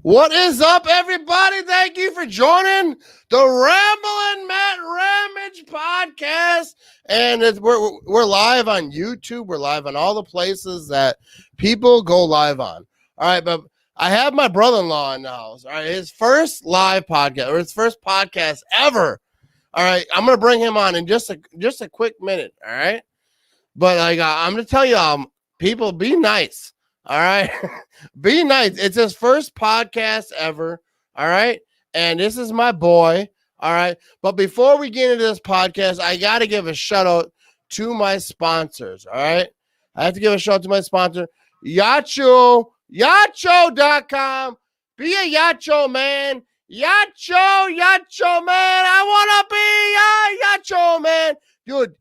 What is up, everybody? Thank you for joining the Ramblin Ramage podcast. And we're live on YouTube. We're live on all the places that people go live on. All right, but I have my brother-in-law in the house. All right, his first live podcast or his first podcast ever. All right, I'm gonna bring him on in just a quick minute. All right, but I'm gonna tell you, people, be nice. All right. Be nice. It's his first podcast ever. All right. And this is my boy. All right. But before we get into this podcast, I got to give a shout out to my sponsors. All right. I have to give a shout out to my sponsor, Yacho, yacho.com. Be a Yacho man. Yacho man. I want to be a Yacho man. Dude,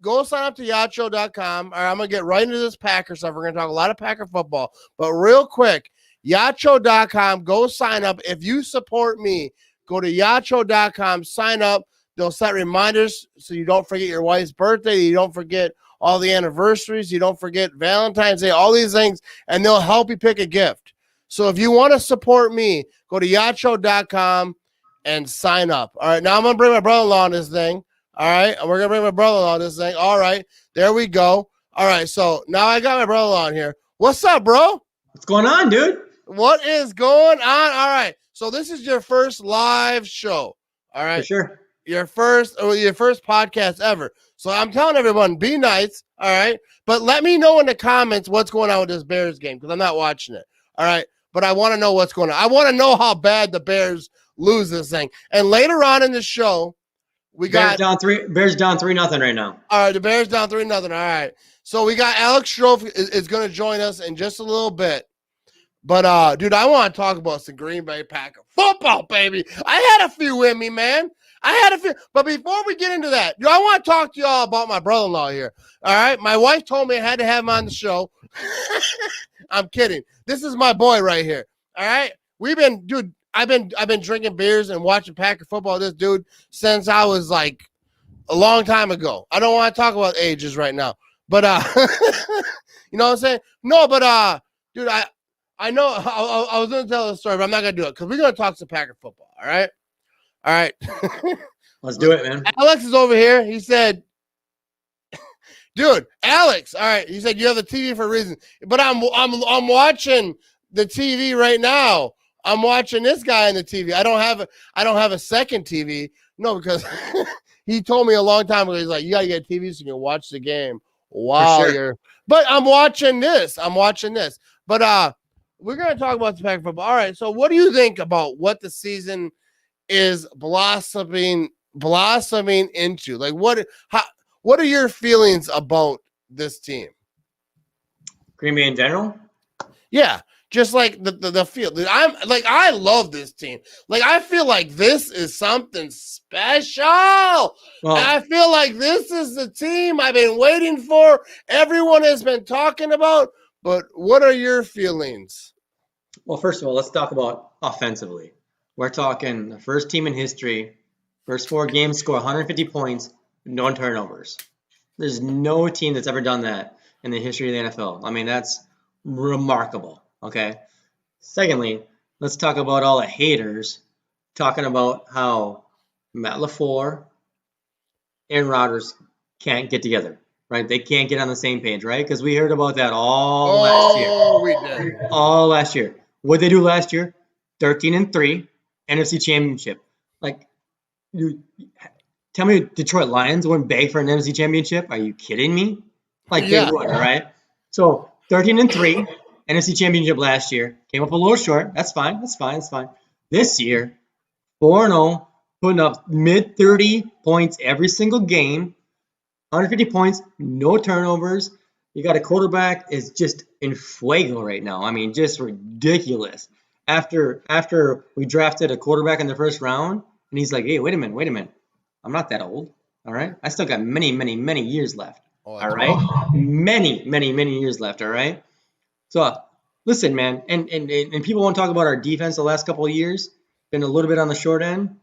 go sign up to yacho.com. All right, I'm going to get right into this Packer stuff. We're going to talk a lot of Packer football. But real quick, yacho.com, go sign up. If you support me, go to yacho.com, sign up. They'll set reminders so you don't forget your wife's birthday. You don't forget all the anniversaries. You don't forget Valentine's Day, all these things, and they'll help you pick a gift. So if you want to support me, go to yacho.com and sign up. All right, now I'm going to bring my brother-in-law on this thing. All right, and we're going to bring my brother-in-law on this thing. All right, there we go. All right, so now I got my brother-in-law on here. What's up, bro? What's going on, dude? What is going on? All right, so this is your first live show. All right, For sure. your first podcast ever. So I'm telling everyone, be nice. All right, but let me know in the comments what's going on with this Bears game because I'm not watching it. All right, but I want to know what's going on. I want to know how bad the Bears lose this thing. And later on in the show, Bears down 3-0 right now. All right, the Bears down 3-0. All right. So we got Alex Strofe is going to join us in just a little bit. But, dude, I want to talk about some Green Bay Packer football, baby. I had a few in me, man. But before we get into that, I want to talk to y'all about my brother-in-law here. All right. My wife told me I had to have him on the show. I'm kidding. This is my boy right here. All right. I've been drinking beers and watching Packer football with this dude since I was like a long time ago. I don't want to talk about ages right now. But you know what I'm saying? No, but dude, I know I was gonna tell the story, but I'm not gonna do it because we're gonna talk some Packer football. All right. All right. Let's do it, man. Alex is over here. He said, dude, Alex, all right. He said you have the TV for a reason. But I'm watching the TV right now. I'm watching this guy on the TV. I don't have a second TV. No, because he told me a long time ago. He's like, you gotta get a TV so you can watch the game while you're. But I'm watching this. But we're gonna talk about the Packer football. All right. So what do you think about what the season is blossoming into? Like what are your feelings about this team? Green Bay in general? Yeah. Just like the field. I love this team. Like, I feel like this is something special. Well, I feel like this is the team I've been waiting for. Everyone has been talking about. But what are your feelings? Well, first of all, let's talk about offensively. We're talking the first team in history, first 4 games score 150 points, no turnovers. There's no team that's ever done that in the history of the NFL. I mean, that's remarkable. Okay. Secondly, let's talk about all the haters talking about how Matt LaFleur and Rodgers can't get together, right? They can't get on the same page, right? Because we heard about that last year. Oh, we did. All last year. What did they do last year? 13-3, NFC Championship. Like, you tell me Detroit Lions wouldn't beg for an NFC Championship? Are you kidding me? Like, they would, all right? So 13-3. NFC Championship last year. Came up a little short. That's fine. This year, 4-0, putting up mid-30 points every single game. 150 points, no turnovers. You got a quarterback is just in fuego right now. I mean, just ridiculous. After we drafted a quarterback in the first round, and he's like, hey, wait a minute. I'm not that old. All right? I still got many years left. All right? Many years left. All right? So, listen, man, and people want to talk about our defense the last couple of years. Been a little bit on the short end.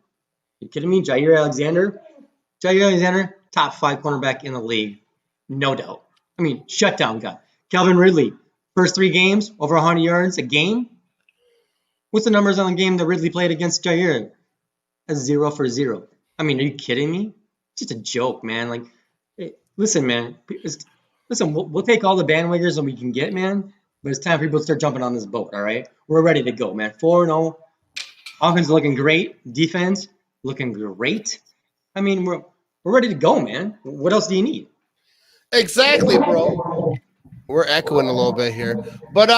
You kidding me? Jair Alexander, top 5 cornerback in the league, no doubt. I mean, shutdown guy. Calvin Ridley, first 3 games, over 100 yards a game. What's the numbers on the game that Ridley played against Jair? That's 0 for 0. I mean, are you kidding me? It's just a joke, man. Like, hey, listen, man. Listen, we'll take all the bandwagoners that we can get, man. But it's time for people to start jumping on this boat, all right? We're ready to go, man. 4-0. Offense looking great. Defense looking great. I mean, we're ready to go, man. What else do you need? Exactly, bro. We're echoing a little bit here. But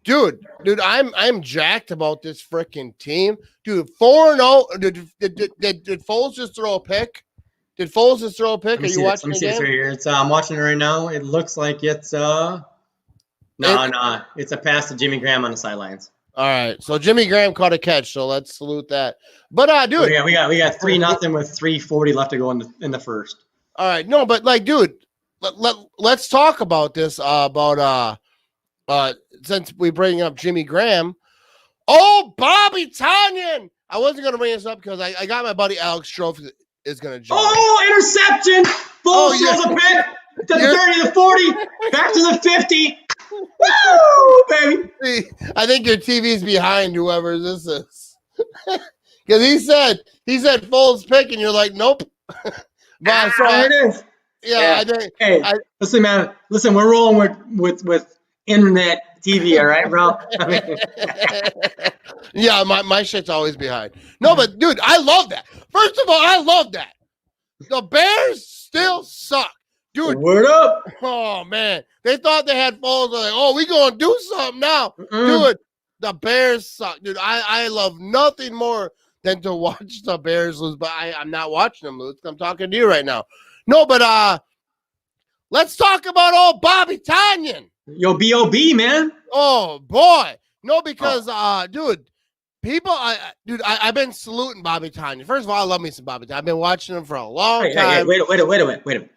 dude, I'm jacked about this freaking team. Dude, 4-0. Did Foles just throw a pick? Did Foles just throw a pick? Are you watching the game? Right here. I'm watching it right now. It looks like it's no. It's a pass to Jimmy Graham on the sidelines. All right, so Jimmy Graham caught a catch, so let's salute that. But dude, we got 3-0 with 3:40 left to go in the first. All right, no, but like, dude, let's talk about this. Since we bring up Jimmy Graham, Bobby Tonyan. I wasn't gonna bring this up because I got my buddy Alex Strofe is gonna join. Interception! Foles throws a pick to the 30 to 40, back to the 50. Woo, baby! See, I think your TV's behind whoever this is, because he said Foles pick, and you're like, nope. But there it is. Yeah, I think. Hey, listen, man. Listen, we're rolling with internet TV, all right, bro? Yeah, my shit's always behind. No, but dude, I love that. First of all, I love that. The Bears still suck. Dude, word up. Oh, man. They thought they had Foles. They're like, we going to do something now. Dude, the Bears suck. Dude, I love nothing more than to watch the Bears lose, but I'm not watching them lose. I'm talking to you right now. No, but let's talk about old Bobby Tonyan. Yo, B.O.B., man. Oh, boy. No, because, dude, I've been saluting Bobby Tonyan. First of all, I love me some Bobby Tonyan. I've been watching him for a long time. Wait a minute.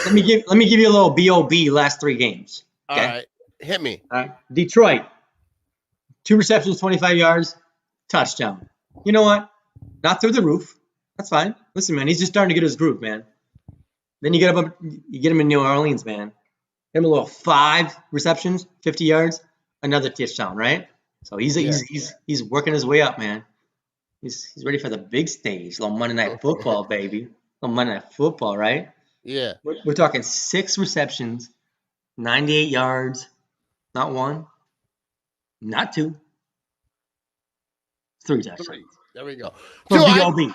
Let me give you a little B.O.B. last 3 games. Okay? All right. Hit me. All right. Detroit, 2 receptions, 25 yards, touchdown. You know what? Not through the roof. That's fine. Listen, man, he's just starting to get his groove, man. Then you get him in New Orleans, man. Get him a little 5 receptions, 50 yards, another touchdown, right? So he's working his way up, man. He's ready for the big stage. Little Monday Night Football, baby. Little Monday Night Football, right? Yeah. We're talking 6 receptions, 98 yards, not 1, not 2, 3 touchdowns. There we go. Dude,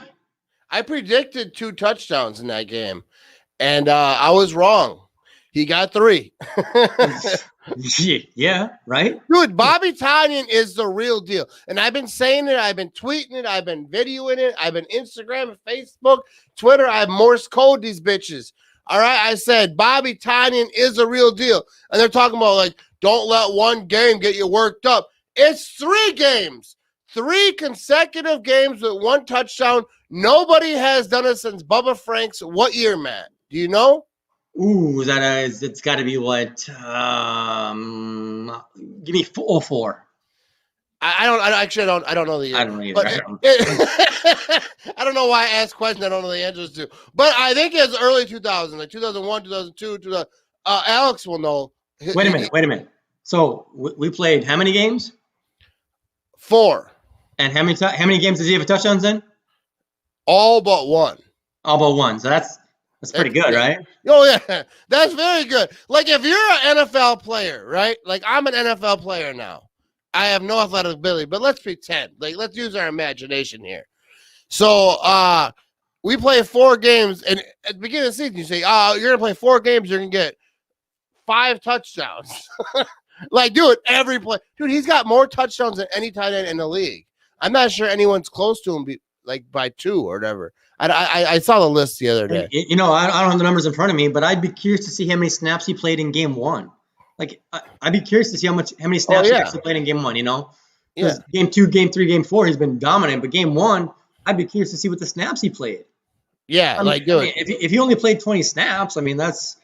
I predicted 2 touchdowns in that game, and I was wrong. He got 3. Yeah, right? Dude, Bobby Tonyan is the real deal. And I've been saying it. I've been tweeting it. I've been videoing it. I've been Instagram, Facebook, Twitter. I've Morse code these bitches. All right? I said Bobby Tonyan is the real deal. And they're talking about, like, don't let one game get you worked up. It's 3 games. 3 consecutive games with 1 touchdown. Nobody has done it since Bubba Franks. What year, Matt? Do you know? Ooh, it's got to be what? Give me 4. I don't know the year. I don't know either. But I don't know why I ask questions I don't know the answers to. But I think it's early 2000, like 2001, 2002. Alex will know. Wait a minute. So we played how many games? 4. And how many games does he have touchdowns in? All but 1. All but 1. So that's pretty good, right? Oh, yeah. That's very good. Like, if you're an NFL player, right? Like, I'm an NFL player now. I have no athletic ability, but let's pretend. Like, let's use our imagination here. So, we play 4 games, and at the beginning of the season, you say, you're going to play 4 games, you're going to get 5 touchdowns. Like, dude, every play. Dude, he's got more touchdowns than any tight end in the league. I'm not sure anyone's close to him, by 2 or whatever. I saw the list the other day. You know, I don't have the numbers in front of me, but I'd be curious to see how many snaps he played in game 1. Like, I'd be curious to see how many snaps he actually played in game 1, you know? Yeah. Game 2, game 3, game 4, he's been dominant. But game 1, I'd be curious to see what the snaps he played. Yeah, if he only played 20 snaps, I mean, that's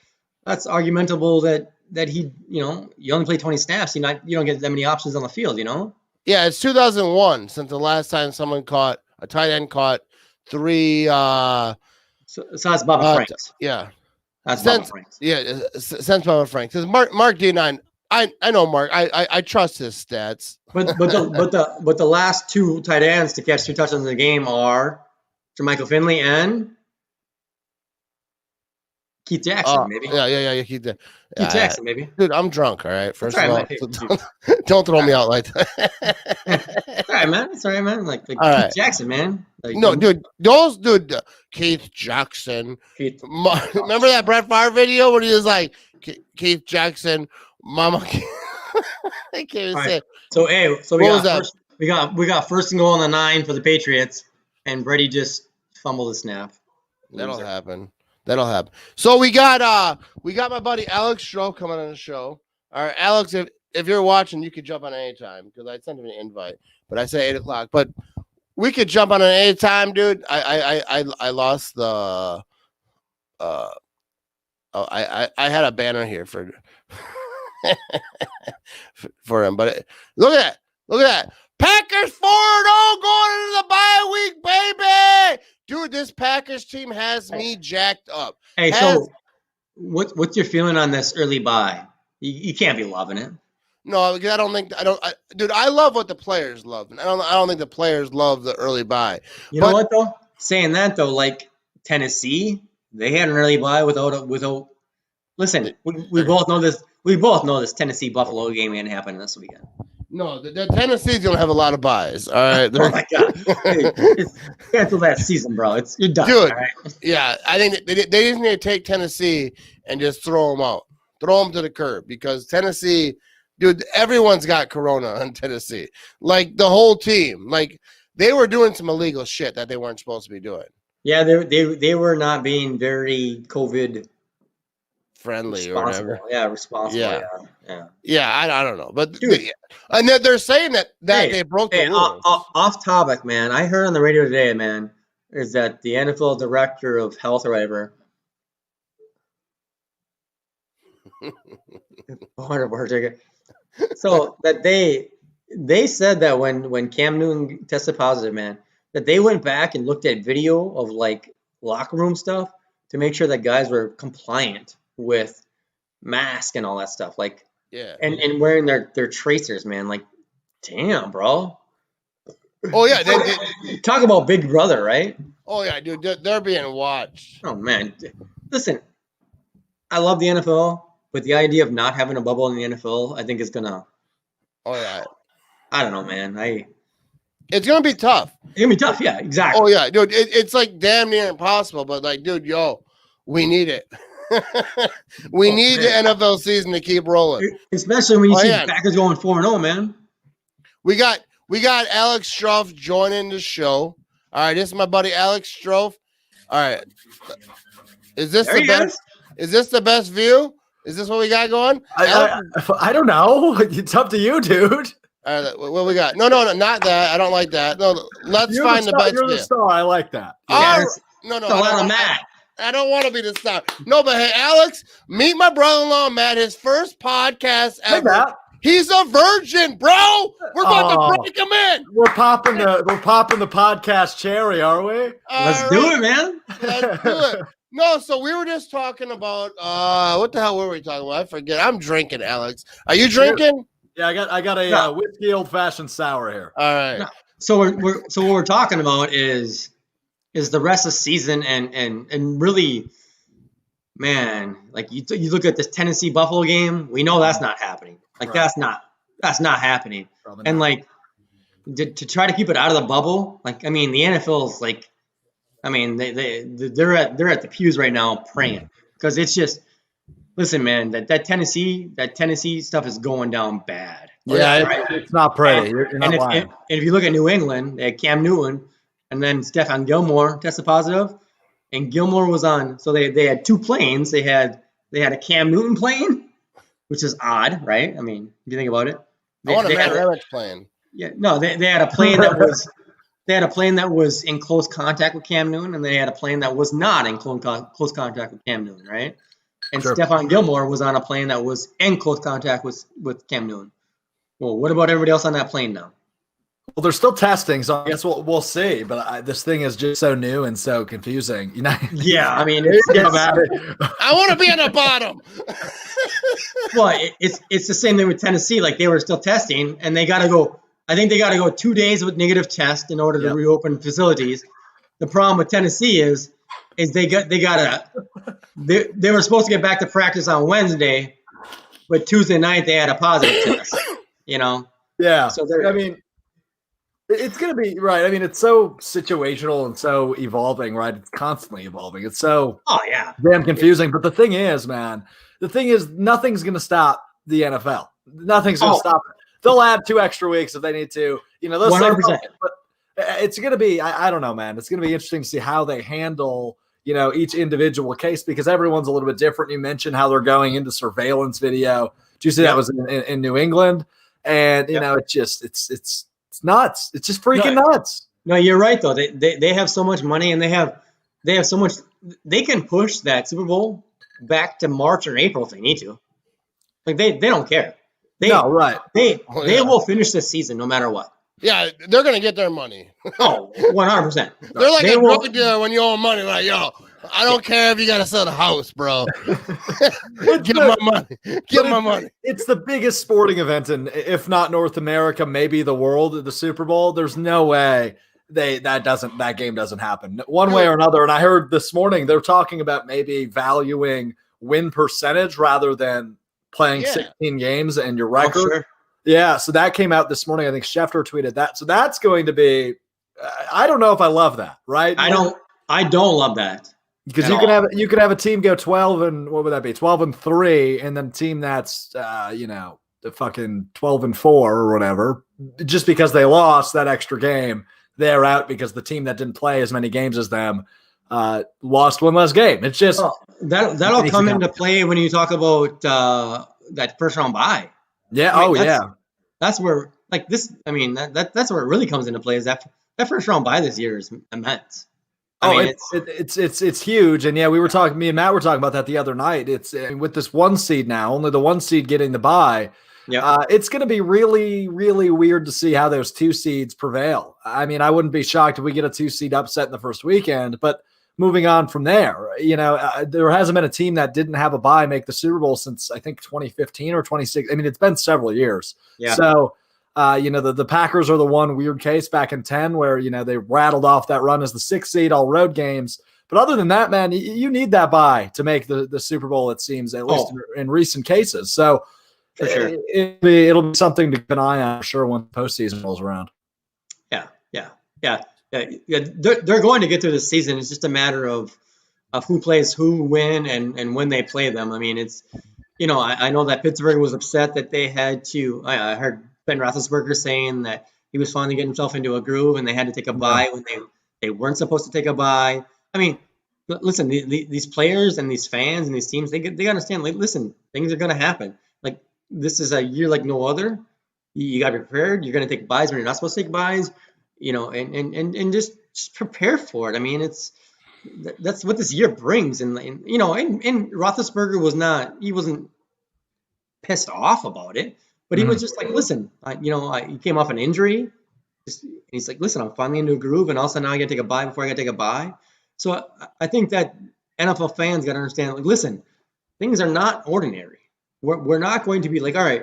argumentable that he, you only play 20 snaps, you don't get that many options on the field, you know? Yeah, it's 2001 since the last time a tight end caught 3. So that's Bubba Franks. Yeah. That's Bubba Franks. Yeah, since Bubba Franks. Because Mark D9, I know, Mark. I trust his stats. But the last two tight ends to catch 2 touchdowns in the game are Jermichael Finley and Keith Jackson, maybe. Yeah. Keith Jackson, maybe. Dude, I'm drunk. All right. First of all, man. don't throw me out like that. All right, man. It's all right, man. Like Keith right. Jackson, man. Like, no, dude, Keith Jackson. Keith. Remember that Brett Favre video when he was like, Keith Jackson, Mama. I can't even say. So we got first and goal on the 9 for the Patriots, and Brady just fumbled the snap. That'll happen. So we got my buddy Alex Stroh coming on the show. All right, Alex, if you're watching, you could jump on any time because I sent him an invite, but I say 8:00. But we could jump on at any time, dude. I lost the I had a banner here for for him, but look at that. Packers 4-0 going into the bye week, baby. Dude, this Packers team has me jacked up. Hey, so what's your feeling on this early bye? You can't be loving it. No, dude, I love what the players love. I don't think the players love the early bye. You know what though? Saying that though, like Tennessee, they had an early bye without. Listen, we both know this. We both know this Tennessee Buffalo game ain't happening this weekend. No, the Tennessee's gonna have a lot of buys. All right. Oh my god! Cancel that season, bro. You're done. Dude, all right? Yeah, I think they just need to take Tennessee and just throw them out, throw them to the curb because Tennessee, dude, everyone's got corona in Tennessee. Like the whole team, like they were doing some illegal shit that they weren't supposed to be doing. Yeah, they were not being very COVID friendly or whatever. Yeah, responsible. Yeah. I don't know, but and they're saying that they broke the rules. Off topic, man. I heard on the radio today, man, is that the NFL director of health or whatever. So that they said that when Cam Newton tested positive, man, that they went back and looked at video of like locker room stuff to make sure that guys were compliant with mask and all that stuff, like and wearing their tracers, man. Like, damn, bro. Oh yeah, they talk about Big Brother, right? Oh yeah, dude, they're being watched. Oh man, listen, I love the NFL, but the idea of not having a bubble in the NFL, I think is gonna. Oh yeah. I don't know, man. It's gonna be tough. It's gonna be tough, yeah, exactly. Oh yeah, dude, it's like damn near impossible, but like, dude, we need it. We need the NFL season to keep rolling, especially when you see the Packers going 4-0, man. We got Alex Stroh joining the show. All right, this is my buddy Alex Stroh. All right, is this the best? Is this the best view? Is this what we got going? I don't know. It's up to you, dude. All right, what we got? No, not that. I don't like that. No, let's find the best. You're the star. I like that. No, I don't want to be the star. No, but hey, Alex, meet my brother-in-law, Matt. His first podcast ever. Hey, Matt. He's a virgin, bro. We're about to break him in. We're popping the podcast cherry, are we? Let's do it, man. Let's do it. No, so we were just talking about what the hell were we talking about? I forget. I'm drinking, Alex. Are you drinking? Yeah, I got a whiskey old fashioned sour here. All right. No. So what we're talking about is the rest of the season and really, man, like you look at this Tennessee Buffalo game, we know that's not happening. Like that's not happening. Probably and not. Like to try to keep it out of the bubble, like I mean the NFL's like, I mean they're at the pews right now praying because it's just, listen, man, that Tennessee stuff is going down bad. Yeah, right? It's not pretty. You're not lying. And if you look at New England, they had Cam Newton. And then Stephon Gilmore tested positive, and Gilmore was on. So they had two planes. They had a Cam Newton plane, which is odd, right? I mean, if you think about it, I want a Matt Ramage plane. Yeah, no, they had a plane that was in close contact with Cam Newton, and they had a plane that was not in close contact with Cam Newton, right? And sure. Stephon Gilmore was on a plane that was in close contact with Cam Newton. Well, what about everybody else on that plane now? Well, they're still testing, so I guess we'll see. But this thing is just so new and so confusing. Yeah, I mean, I want to be on the bottom. well, it's the same thing with Tennessee. Like they were still testing, and they got to go. I think they got to go 2 days with negative test in order to reopen facilities. The problem with Tennessee is they were supposed to get back to practice on Wednesday, but Tuesday night they had a positive test. Yeah. So it's going to be right. I mean, it's so situational and so evolving, right? It's constantly evolving. It's so damn confusing. But the thing is, nothing's going to stop the NFL. Nothing's going to stop it. They'll add 2 extra weeks if they need to. They'll 100%. But it's going to be, I don't know, man. It's going to be interesting to see how they handle, each individual case because everyone's a little bit different. You mentioned how they're going into surveillance video. Did you see that was in New England? And, it's nuts. It's just freaking nuts. No, you're right though. They have so much money and they have so much. They can push that Super Bowl back to March or April if they need to. Like they don't care. They will finish this season no matter what. Yeah, they're gonna get their money. 100%. They're like a drug dealer when you owe money. Like, yo, I don't care if you gotta sell the house, bro. Give my money. Give my money. It's the biggest sporting event in, if not North America, maybe the world. The Super Bowl. There's no way that game doesn't happen one way or another. And I heard this morning they're talking about maybe valuing win percentage rather than playing 16 games and your record. Oh, sure. Yeah, so that came out this morning. I think Schefter tweeted that. So that's going to be. I don't know if I love that. Right? I don't love that because you could have a team go 12 and what would that be? 12-3, and then a team that's the fucking 12-4 or whatever. Just because they lost that extra game, they're out because the team that didn't play as many games as them lost one less game. It's just that'll come into play when you talk about that first round bye. Yeah. That's where this. I mean, that's where it really comes into play. Is that first round bye this year is immense. It's huge. And we were talking. Me and Matt were talking about that the other night. It's with this 1 seed now, only the 1 seed getting the bye. Yeah, it's going to be really, really weird to see how those 2 seeds prevail. I mean, I wouldn't be shocked if we get a 2 seed upset in the first weekend, but. Moving on from there, there hasn't been a team that didn't have a bye make the Super Bowl since I think 2015 or 2016. I mean, it's been several years. Yeah. So, the Packers are the one weird case back in 10 where, they rattled off that run as the 6th seed, all road games. But other than that, man, you need that bye to make the Super Bowl, it seems, at least in recent cases. So for sure. It'll be something to keep an eye on, I'm sure, when postseason rolls around. Yeah, they're going to get through this season. It's just a matter of who plays who, when, and when they play them. I mean, it's I know that Pittsburgh was upset that they had to. I heard Ben Roethlisberger saying that he was finally getting himself into a groove, and they had to take a bye when they weren't supposed to take a bye. I mean, listen, these players and these fans and these teams, they understand. Like, listen, things are going to happen. Like this is a year like no other. You got to be prepared. You're going to take buys when you're not supposed to take buys. And just prepare for it. I mean, that's what this year brings. And Roethlisberger he wasn't pissed off about it, but he was just like, listen, he came off an injury. He's like, listen, I'm finally into a groove, and also now I got to take a bye before I got to take a bye. So I think that NFL fans got to understand, like, listen, things are not ordinary. We're not going to be like, all right,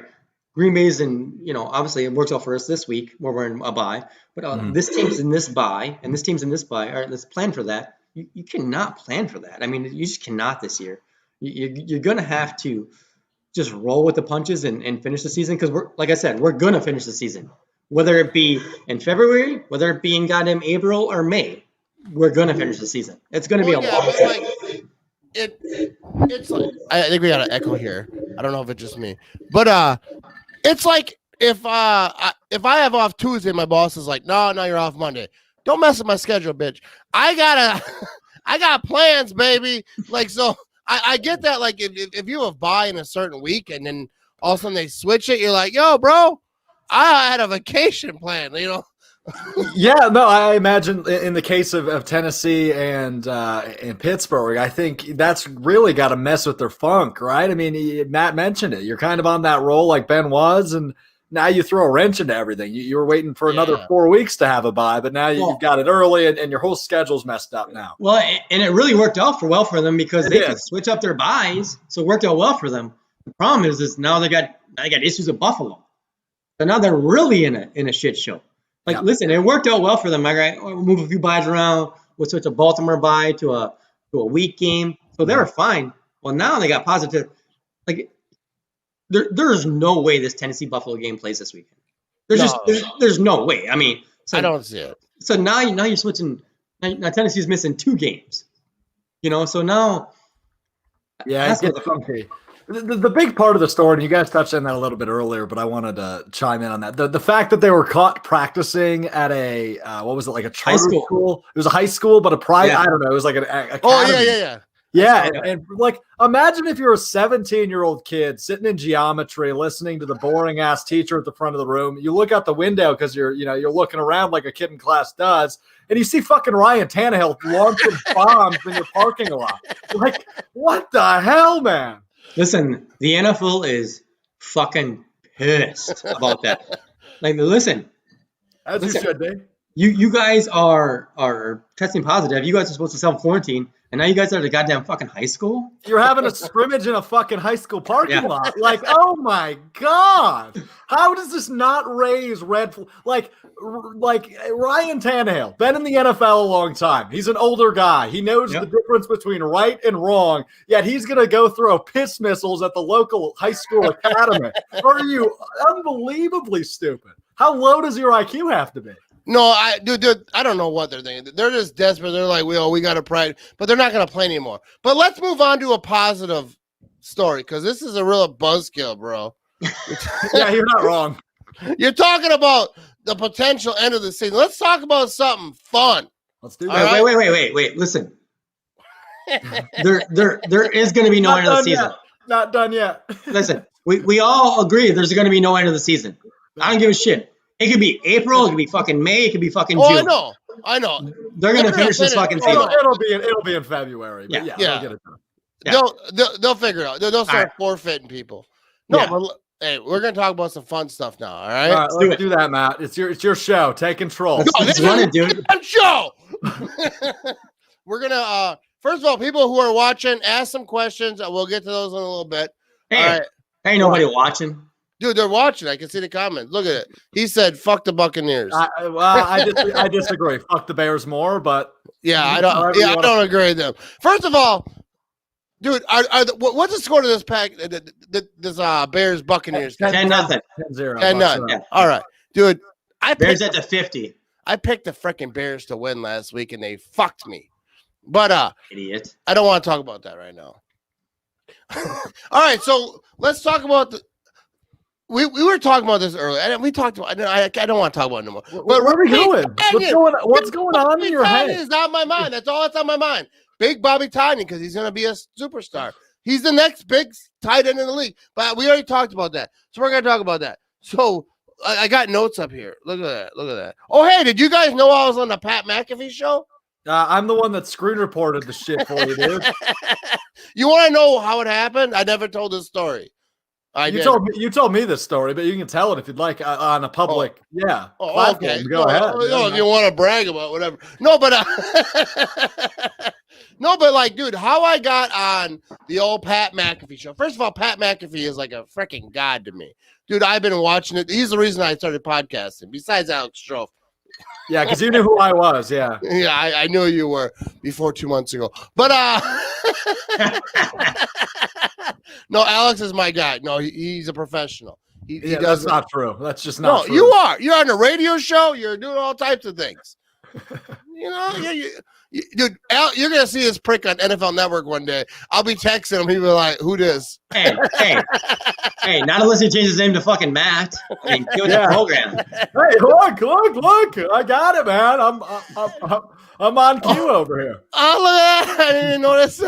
Green Bay's obviously it works out for us this week where we're in a bye, but this team's in this bye and this team's in this bye. All right, let's plan for that. You cannot plan for that. I mean, you just cannot this year. You're going to have to just roll with the punches and finish the season because like I said, we're going to finish the season. Whether it be in February, whether it be in goddamn April or May, we're going to finish the season. It's going to be a long season. It's like I think we got an echo here. I don't know if it's just me, but it's like if I have off Tuesday, my boss is like, no, you're off Monday. Don't mess with my schedule, bitch. I got plans, baby. Like, so I get that. Like, if you have bye in a certain week and then all of a sudden they switch it, you're like, yo, bro, I had a vacation plan, Yeah, no, I imagine in the case of Tennessee and Pittsburgh, I think that's really got to mess with their funk, right? I mean, Matt mentioned it. You're kind of on that roll like Ben was, and now you throw a wrench into everything. You were waiting for another 4 weeks to have a bye, but now you've got it early, and your whole schedule's messed up now. Well, and it really worked out well for them because they could switch up their buys, so it worked out well for them. The problem is now they got issues with Buffalo, so now they're really in a shit show. Like, listen, it worked out well for them. All right, we'll move a few buys around. We'll switch a Baltimore bye to a week game, so they were fine. Well, now they got positive. Like, there is no way this Tennessee Buffalo game plays this weekend. There's no way. I mean, so, I don't see it. So now you're switching. Now Tennessee's missing 2 games. So now. Yeah, it's funky. The big part of the story, and you guys touched on that a little bit earlier, but I wanted to chime in on that. The fact that they were caught practicing at a what was it, like a charter school? It was a high school, but a private. I don't know. It was like an academy. Oh yeah. And like, imagine if you're a 17-year-old kid sitting in geometry, listening to the boring ass teacher at the front of the room. You look out the window because you're looking around like a kid in class does, and you see fucking Ryan Tannehill launching bombs in your parking lot. Like, what the hell, man? Listen, the NFL is fucking pissed about that. Like, listen. As you should be. You guys are testing positive. You guys are supposed to self-quarantine, and now you guys are at a goddamn fucking high school? You're having a scrimmage in a fucking high school parking lot. Like, oh my God. How does this not raise red flags? Like Ryan Tannehill, been in the NFL a long time. He's an older guy. He knows the difference between right and wrong, yet he's going to go throw piss missiles at the local high school academy. Are you unbelievably stupid? How low does your IQ have to be? No, dude, I don't know what they're thinking. They're just desperate. They're like, we got to pride, but they're not going to play anymore. But let's move on to a positive story, because this is a real buzzkill, bro. Yeah, you're not wrong. You're talking about the potential end of the season. Let's talk about something fun. Let's do that. Right? Wait. Listen, there is going to be no end of the season. Not done yet. Listen, we all agree there's going to be no end of the season. I don't give a shit. It could be April. It could be fucking May. It could be fucking June. I know. They're gonna finish this fucking season. It'll be in February. But yeah. They'll get it done. They'll figure it out. They'll start forfeiting people. But hey, we're gonna talk about some fun stuff now. All right, let's do that, Matt. It's your show. Take control. Let's run it, dude. Show. We're gonna first of all, people who are watching, ask some questions. We'll get to those in a little bit. Hey, all right. Ain't nobody watching. Dude, they're watching. I can see the comments. Look at it. He said, "Fuck the Buccaneers." I disagree. Fuck the Bears more, but I don't agree with them. First of all, dude, what's the score to this pack? This Bears Buccaneers 10-0. 10-0. Yeah. All right, dude. Bears at the 50. I picked the freaking Bears to win last week, and they fucked me. But idiot. I don't want to talk about that right now. All right, so let's talk about the. We were talking about this earlier, and we talked about. I don't want to talk about it anymore. But where are we going? What's going on in your head? It's not my mind. That's all that's on my mind. Big Bobby Tonyan, because he's going to be a superstar. He's the next big tight end in the league. But we already talked about that, so we're going to talk about that. So I got notes up here. Look at that. Oh, hey, did you guys know I was on the Pat McAfee show? I'm the one that screen reported the shit for you, dude. You want to know how it happened? I never told this story. You told me this story, but you can tell it if you'd like on a public. Platform. Okay. Go ahead. If you want to brag about whatever. No, but like, dude, how I got on the old Pat McAfee show. First of all, Pat McAfee is like a freaking god to me, dude. I've been watching it. He's the reason I started podcasting. Besides Alex Strofe. Yeah, because you knew who I was. Yeah. Yeah, I knew you were before 2 months ago. But no, Alex is my guy. No, he's a professional. That's not true. That's just not true. You are. You're on a radio show. You're doing all types of things. Dude, Al, you're going to see this prick on NFL Network one day. I'll be texting him. He'll be like, who this? Hey, not unless he changes his name to fucking Matt. I mean, give it the program. Hey, look. I got it, man. I'm on cue over here. Oh, look at that. I didn't notice.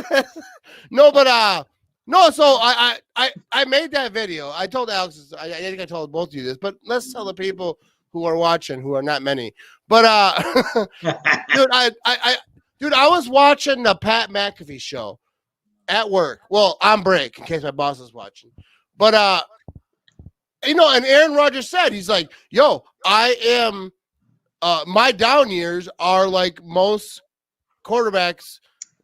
No, so I made that video. I told Alex, I think I told both of you this, but let's tell the people who are watching, who are not many. But dude, I was watching the Pat McAfee show at work. Well, on break in case my boss is watching. But you know, and Aaron Rodgers said, he's like, yo, I am, my down years are like most quarterbacks.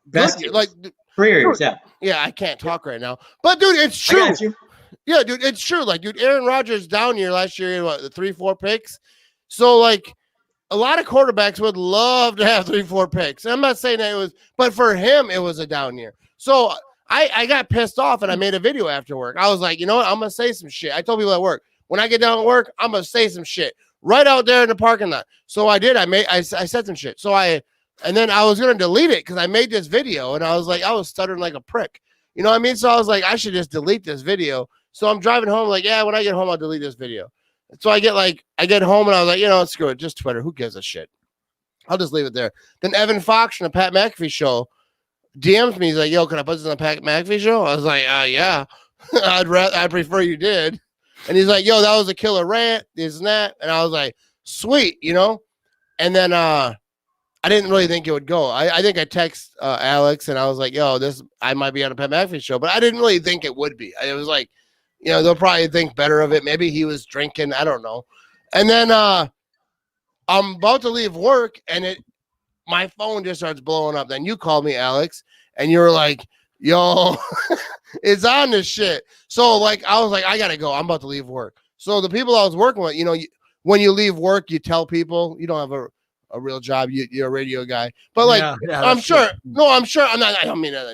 Best years. Like careers, yeah. Yeah, I can't talk right now. But, dude, it's true. I got you. Yeah, dude, it's true. Like, dude, Aaron Rodgers down year last year, what, the 3-4 picks? So, like, a lot of quarterbacks would love to have 3-4 picks. I'm not saying that it was, but for him, it was a down year. So I got pissed off and I made a video after work. I was like, you know what? I'm going to say some shit. I told people at work, when I get down at work, I'm going to say some shit right out there in the parking lot. So I did. I said some shit. And then I was going to delete it because I made this video and I was stuttering like a prick. You know what I mean? So I was like, I should just delete this video. So I'm driving home like, yeah, when I get home, I'll delete this video. So I get home and I was like, you know, screw it, just Twitter. Who gives a shit? I'll just leave it there. Then Evan Fox from the Pat McAfee show DMs me. He's like, yo, can I put this on the Pat McAfee show? I was like, yeah, I'd prefer you did. And he's like, yo, that was a killer rant, this and that. And I was like, sweet, you know? And then I didn't really think it would go. I think I text Alex and I was like, yo, I might be on a Pat McAfee show, but I didn't really think it would be. It was like, you know, they'll probably think better of it. Maybe he was drinking. I don't know. And then I'm about to leave work and my phone just starts blowing up. Then you called me, Alex, and you were like, yo, it's on this shit. So like, I was like, I got to go. I'm about to leave work. So the people I was working with, you know, when you leave work, you tell people you don't have a real job. You're a radio guy, but like, I'm sure. No, I'm sure. I'm not. I don't mean that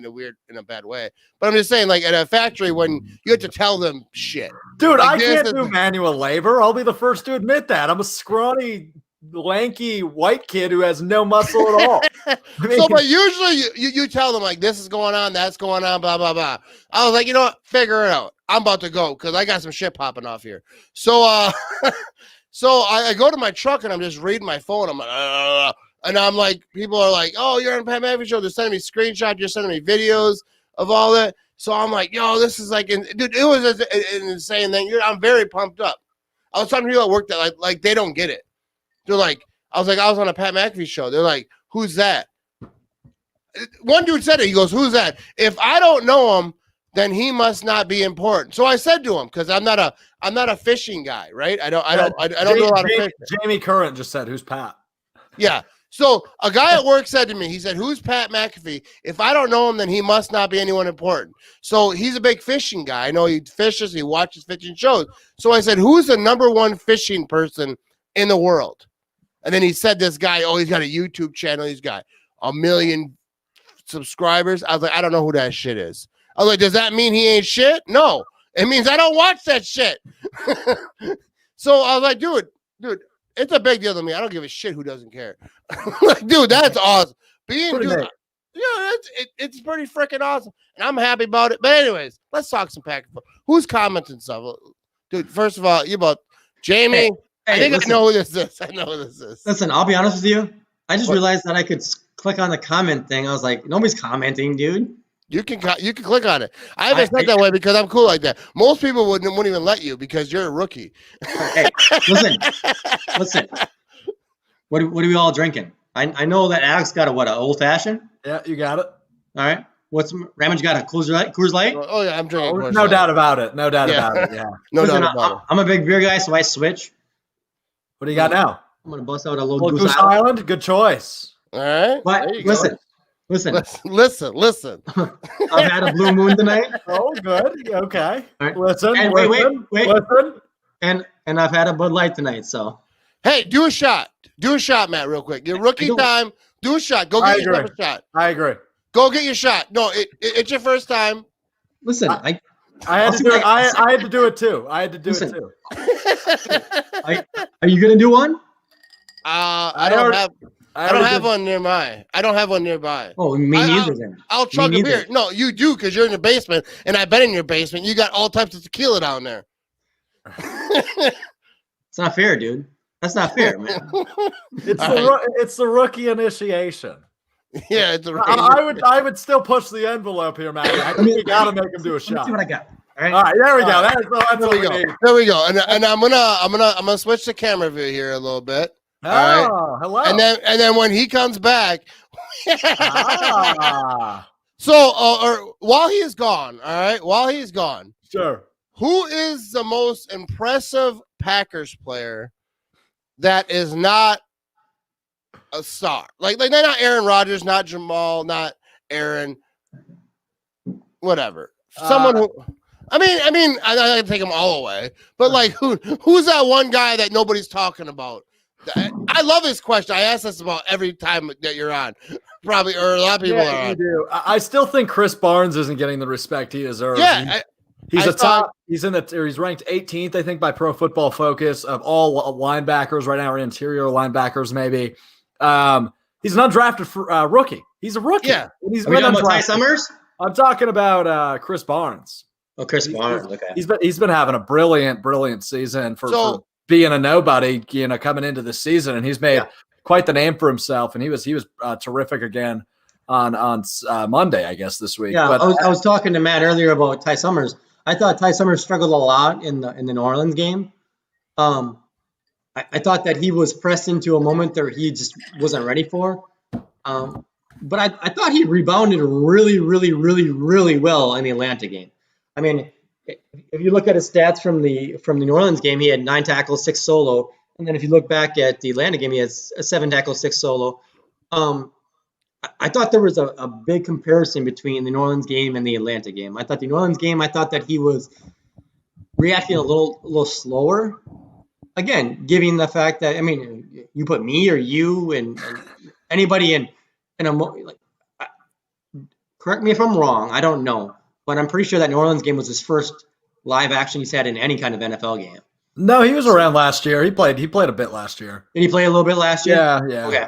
in a bad way, but I'm just saying, like at a factory, when you have to tell them shit, dude. Like, I can't do manual labor. I'll be the first to admit that. I'm a scrawny, lanky white kid who has no muscle at all. I mean, so, but usually you tell them like this is going on, that's going on, blah blah blah. I was like, you know what? Figure it out. I'm about to go because I got some shit popping off here. So So I go to my truck and I'm just reading my phone. I'm like, and I'm like, people are like, oh, you're on Pat McAfee show. They're sending me screenshots. You're sending me videos of all that. So I'm like, yo, this is like, dude, it was an insane thing. I'm very pumped up. I was talking to people at work that like they don't get it. They're like, I was on a Pat McAfee show. They're like, who's that? One dude said it. He goes, who's that? If I don't know him, then he must not be important. So I said to him, because I'm not a fishing guy, right? I don't do a lot of fishing. Jamie Current just said, who's Pat? Yeah. So a guy at work said to me, he said, who's Pat McAfee? If I don't know him, then he must not be anyone important. So he's a big fishing guy. I know he fishes, he watches fishing shows. So I said, who's the number one fishing person in the world? And then he said this guy, oh, he's got a YouTube channel. He's got 1 million subscribers. I was like, I don't know who that shit is. I was like, does that mean he ain't shit? No, it means I don't watch that shit. So I was like, dude, it's a big deal to me. I don't give a shit who doesn't care. Like, dude, that's awesome. It's pretty freaking awesome. And I'm happy about it. But anyways, let's talk some pack. Who's commenting stuff? Dude, first of all, you about Jamie. I think listen, I know who this is. Listen, I'll be honest with you. I just realized that I could click on the comment thing. I was like, nobody's commenting, dude. You can click on it. I haven't said that way because I'm cool like that. Most people wouldn't even let you because you're a rookie. Hey, listen. What are we all drinking? I know that Alex got an old fashioned. Yeah, you got it. All right. What's Ramage got a Coors Light? Oh yeah, I'm drinking. No doubt about it. No doubt about it. Yeah. No doubt about it. I'm a big beer guy, so I switch. What do you got now? I'm gonna bust out a little Goose Island. Good choice. All right. But listen. Listen. I've had a blue moon tonight. Oh, good. Okay. Right. Listen. And wait. Listen. And I've had a Bud Light tonight. So, hey, do a shot, Matt, real quick. Your rookie time. Do a shot. Go get yourself a shot. I agree. Go get your shot. No, it's your first time. Listen, I had to do it. I had to do it too. Are you gonna do one? I don't have one nearby. Oh, me neither then. I'll chug a beer. No, you do because you're in the basement, and I've been in your basement. You got all types of tequila down there. It's not fair, dude. That's not fair, man. It's the rookie initiation. Yeah, it's a I would still push the envelope here, man. I think you got to make him do a shot. Let's see what I got. All right, there we go. That's what we need. There we go. And I'm gonna switch the camera view here a little bit. Oh, right. Hello. And then when he comes back, so or while he is gone, all right, Sure. Who is the most impressive Packers player that is not a star? Like they're not Aaron Rodgers, not Jamal, not Aaron, whatever. Someone who, I can take them all away, but like who's that one guy that nobody's talking about? I love this question. I ask this about every time that you're on, probably, or a lot of people are on. You do. I still think Chris Barnes isn't getting the respect he deserves. Yeah, he's he's ranked 18th, I think, by Pro Football Focus of all linebackers right now, or interior linebackers maybe. He's an undrafted rookie. He's a rookie. Yeah. Are we talking about Ty Summers? I'm talking about Chris Barnes. Oh, Chris Barnes. Okay. He's been having a brilliant season for being a nobody, coming into the season, and he's made quite the name for himself. And he was terrific again on Monday, I guess, this week. Yeah, but I was talking to Matt earlier about Ty Summers. I thought Ty Summers struggled a lot in the New Orleans game. I thought that he was pressed into a moment that he just wasn't ready for. But I thought he rebounded really, really, really, really well in the Atlanta game. I mean, if you look at his stats from the New Orleans game, he had 9 tackles, 6 solo. And then if you look back at the Atlanta game, he has 7 tackles, 6 solo. I thought there was a big comparison between the New Orleans game and the Atlanta game. I thought the New Orleans game, I thought that he was reacting a little slower. Again, given the fact that, I mean, you put me or you and anybody in correct me if I'm wrong, I don't know, but I'm pretty sure that New Orleans game was his first live action he's had in any kind of NFL game. No, he was around last year. He played a bit last year. Did he play a little bit last year? Yeah. Okay.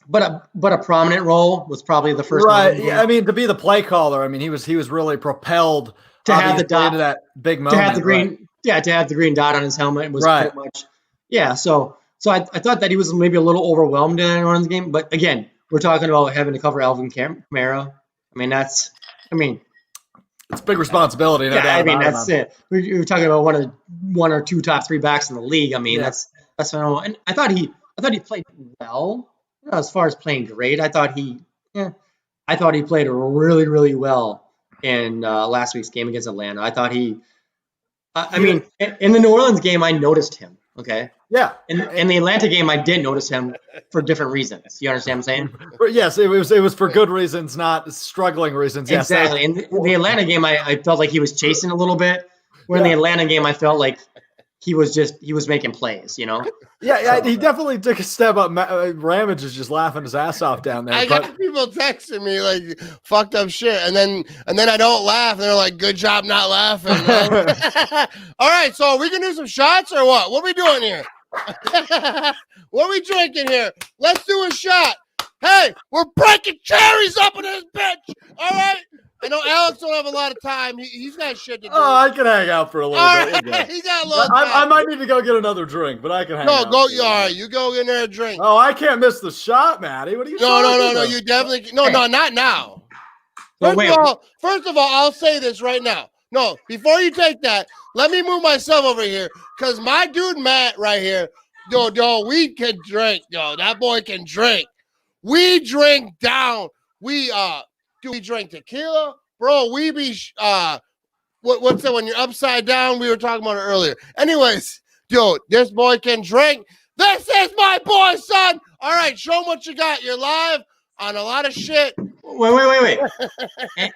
But a prominent role was probably the first. Right. Yeah. I mean, to be the play caller, I mean, he was really propelled to have the dot into that big moment. To have the green, right. Yeah, to have the green dot on his helmet was right. Pretty much. Yeah. So I thought that he was maybe a little overwhelmed in the New Orleans game, but again, we're talking about having to cover Alvin Kamara. I mean, it's a big responsibility. No doubt I mean, about that's it. We're talking about one or two top 3 backs in the league. I mean, that's phenomenal. And I thought he played well. As far as playing great, I thought he played really, really well in last week's game against Atlanta. I thought I mean, in the New Orleans game, I noticed him. Okay. Yeah. In the Atlanta game, I did notice him for different reasons. You understand what I'm saying? Yes, it was for good reasons, not struggling reasons. Yes, exactly. In the Atlanta game, I felt like he was chasing a little bit. Where in the Atlanta game, I felt like he was making plays, Yeah, so, he definitely took a step up. Ramage is just laughing his ass off down there. I got people texting me like fucked up shit, and then I don't laugh, and they're like, "Good job not laughing." All right, so are we gonna do some shots or what? What are we doing here? What are we drinking here? Let's do a shot. Hey, we're breaking cherries up in this bitch. All right. I know Alex don't have a lot of time. He's got shit to do. Oh, I can hang out for a little bit. Right. He got a little time. I might need to go get another drink, but I can hang out. No, go. All right, you go in there and drink. Oh, I can't miss the shot, Matty. What are you No. You definitely no, not now. First of all, I'll say this right now. No, before you take that, let me move myself over here because my dude Matt right here, we can drink. That boy can drink. We drink down. We drink tequila, bro. We be what's that when you're upside down? We were talking about it earlier. Anyways, this boy can drink. This is my boy, son. All right, show him what you got. You're live on a lot of shit. Wait.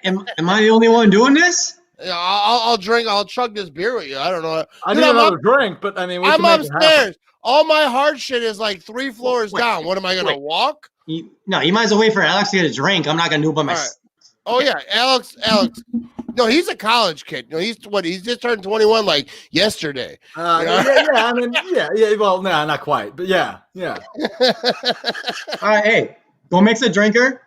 Am I the only one doing this? Yeah, I'll drink. I'll chug this beer with you. I don't know. I need another drink, but I mean, I'm upstairs. All my hard shit is like 3 floors down. What am I gonna walk? You might as well wait for Alex to get a drink. I'm not gonna do it by myself. Right. Oh yeah, Alex. No, he's a college kid. He's just turned 21 like yesterday. I mean, yeah. Well, no, not quite, but yeah. All right, hey, go mix a drinker.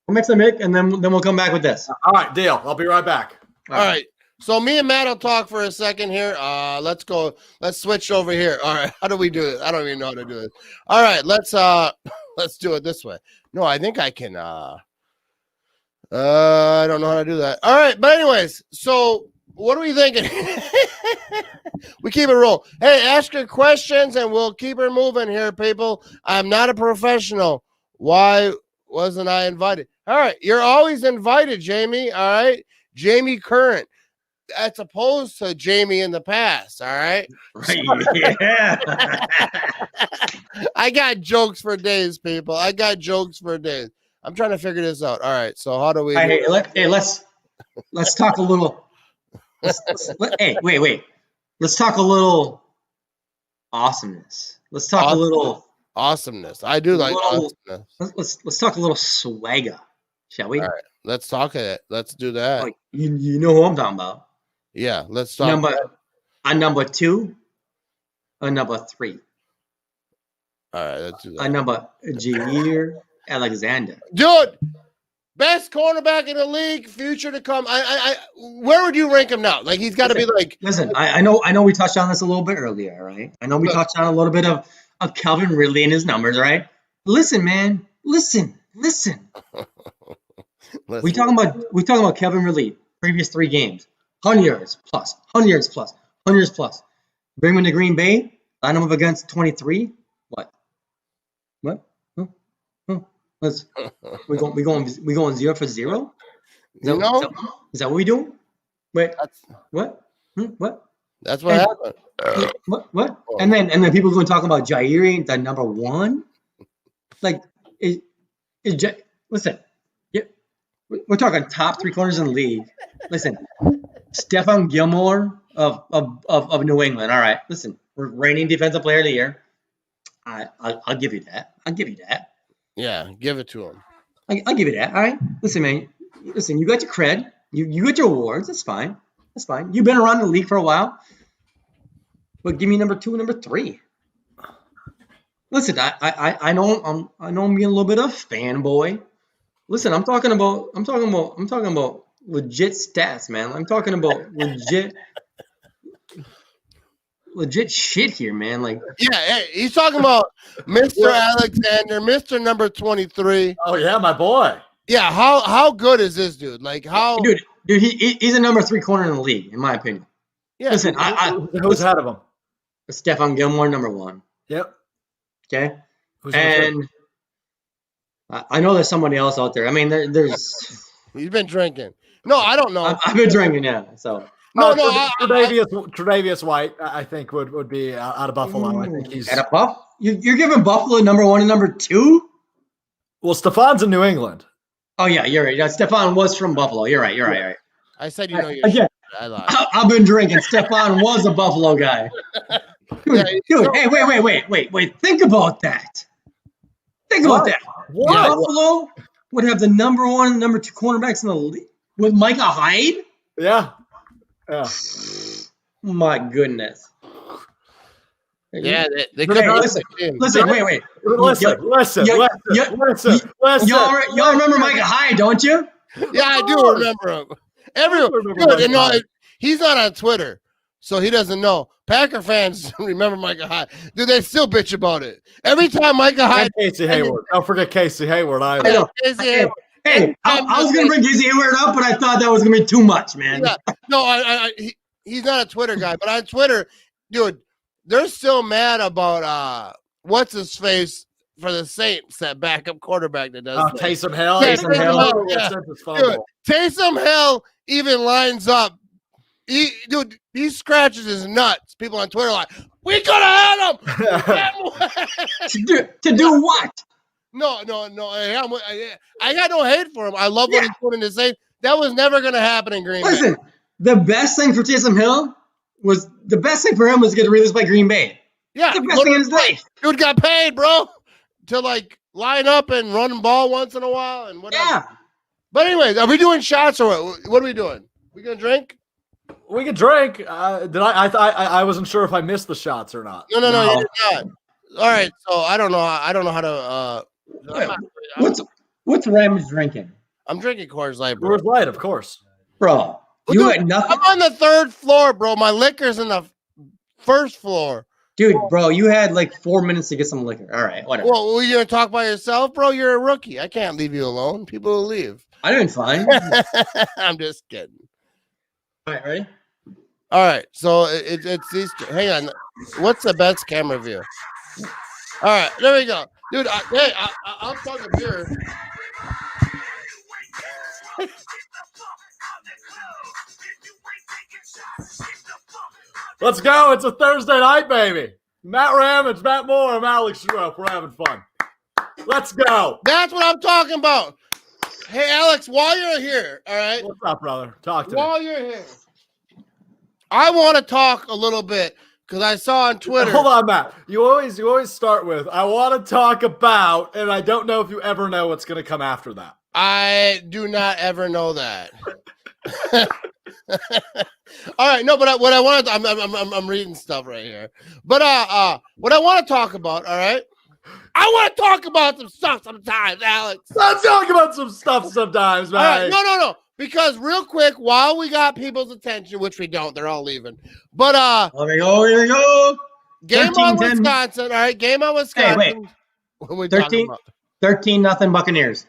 We'll mix a mic, and then we'll come back with this. All right, deal. I'll be right back. All right. So me and Matt will talk for a second here. Let's go. Let's switch over here. All right. How do we do this? I don't even know how to do this. All right. Let's do it this way. No, I think I can. I don't know how to do that. All right. But anyways, so what are we thinking? We keep it roll. Hey, ask your questions and we'll keep it moving here, people. I'm not a professional. Why wasn't I invited? All right. You're always invited, Jamie. All right. Jamie Current. as opposed to Jamie in the past. All right. Yeah. I got jokes for days, people. I got jokes for days. I'm trying to figure this out. All right. So how do we? Let's talk a little. Wait. Let's talk a little awesomeness. Let's talk a little awesomeness. I do like awesomeness. Let's talk a little swagger, shall we? All right. Let's talk it. Let's do that. Like, you know who I'm talking about. Yeah. Let's talk. Number 2, or number 3. All right. Let's do that. Number Jair Alexander. Dude, best cornerback in the league, future to come. Where would you rank him now? Like he's got to be like. Listen, I know we touched on this a little bit earlier, right? I know we touched on a little bit of Calvin Ridley and his numbers, right? Listen, man, listen. We talking about Calvin Ridley. Previous 3 games, 100 yards plus. Bring him to Green Bay. Line him up against 23. What? We going 0 for 0? Is that what we doing? Wait, what? What? That's what happened. What? And then people going to talk about Jair ain't the number 1. Like, listen, we're talking top 3 corners in the league. Listen, Stephon Gilmore of New England. All right, listen, we're reigning defensive player of the year. I'll give you that. Yeah, give it to him. I'll give you that. All right, listen, man. Listen, you got your cred. You got your awards. That's fine. You've been around the league for a while. But give me number 2 and number 3. Listen, I know I'm being a little bit of a fanboy. Listen, I'm talking about legit stats, man. I'm talking about legit shit here, man. Like, yeah, hey, he's talking about Mr. Alexander, Mr. number 23. Oh yeah, my boy. Yeah, how good is this dude? Like how dude, he's a number 3 corner in the league, in my opinion. Yeah. Listen, who's ahead of him? Stephon Gilmore, number 1. Yep. Okay. And I know there's somebody else out there. I mean, there's. He's been drinking. No, I don't know. I've been drinking, yeah. So. Tre'Davious White, I think would be out of Buffalo. I think he's at a Buff. You're giving Buffalo number 1 and number 2. Well, Stephon's in New England. Oh yeah, you're right. Stephon was from Buffalo. You're right. I said you know you. Again, I lied. I've been drinking. Stephon was a Buffalo guy. Dude, hey, wait. Think about that. What? Buffalo would have the number 1 and number 2 cornerbacks in the league with Micah Hyde? Yeah. My goodness. Yeah, they could listen, wait. Listen. Y'all remember Micah Hyde, don't you? Yeah, I do remember him. Everyone, he's not on Twitter, so he doesn't know. Packer fans remember Micah Hyde. Dude, they still bitch about it. Every time Micah Hyde. Casey Hayward. Don't forget Casey Hayward. I know. Hey, I was going to bring Casey Hayward up, but I thought that was going to be too much, man. Yeah. No, he's not a Twitter guy, but on Twitter, dude, they're still mad about what's his face for the Saints, that backup quarterback that does. Taysom Hill. Dude, Taysom Hill even lines up. He scratches his nuts. People on Twitter are like, we could have had him. to do what? No. I got no hate for him. I love what he's doing in the Saints. That was never going to happen in Green Bay. Listen, the best thing for Taysom Hill was to get released by Green Bay. Yeah, the best thing in his life. Dude got paid, bro, to like line up and run the ball once in a while and whatever. Yeah. But anyways, are we doing shots or what? What are we doing? We gonna drink? We can drink. I wasn't sure if I missed the shots or not. No, you did not. All right, so I don't know how to. What's Ramage drinking? I'm drinking Coors Light, bro. Coors Light, of course, bro. You had nothing. I'm on the 3rd floor, bro. My liquor's in the 1st floor. Dude, bro, you had like 4 minutes to get some liquor. All right, whatever. Well, you gonna talk by yourself, bro? You're a rookie. I can't leave you alone. People will leave. I didn't find. I'm just kidding. All right, ready? All right, so it's these. Hang on. What's the best camera view? All right, there we go, dude. I'll talk a beer. Let's go. It's a Thursday night, baby. Matt Ramage, Matt Moore, I'm Alex Schroep. We're having fun. Let's go. That's what I'm talking about. Hey, Alex, while you're here, all right? What's up, brother? Talk to While me. you're here, I want to talk a little bit because I saw on Twitter. Hold on, Matt. You always start with, I want to talk about, and I don't know if you ever know what's going to come after that. I do not ever know that. All right, no, but what I want to, I'm reading stuff right here. But what I want to talk about, all right? I want to talk about some stuff sometimes, Alex. Let's talk about some stuff sometimes, man. All right, no. Because real quick, while we got people's attention, which we don't, they're all leaving. But here we go. Game on Wisconsin. All right, game on Wisconsin. Hey, wait. What are we talking about? 13-0 Buccaneers.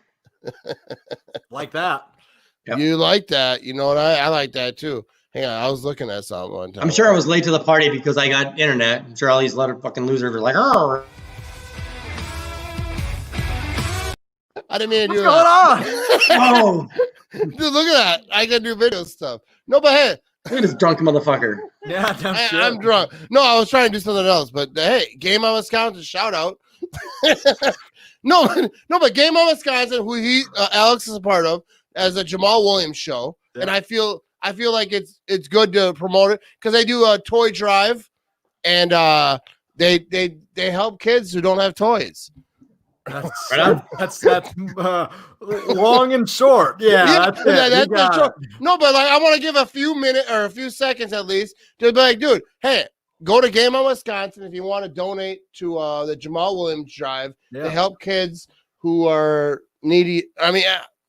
Like that. Yep. You like that? You know what? I like that too. Hang on, I was looking at something one time. I'm sure I was late to the party because I got internet. I'm sure all these little fucking losers were like, oh. I didn't mean to do What's that. going on? Oh, Dude, look at that. I can do video stuff. No, but hey, look at this drunk motherfucker. Yeah, I'm drunk. No, I was trying to do something else. But hey, Game on Wisconsin, shout out. no, but Game on Wisconsin, who Alex is a part of, as a Jamal Williams show, and I feel like it's good to promote it because they do a toy drive, and they help kids who don't have toys. That's long and short. Yeah, that's it. Short. No, but like I want to give a few minutes or a few seconds at least to be like, dude, hey, go to Game on Wisconsin if you want to donate to the Jamal Williams drive to help kids who are needy. I mean,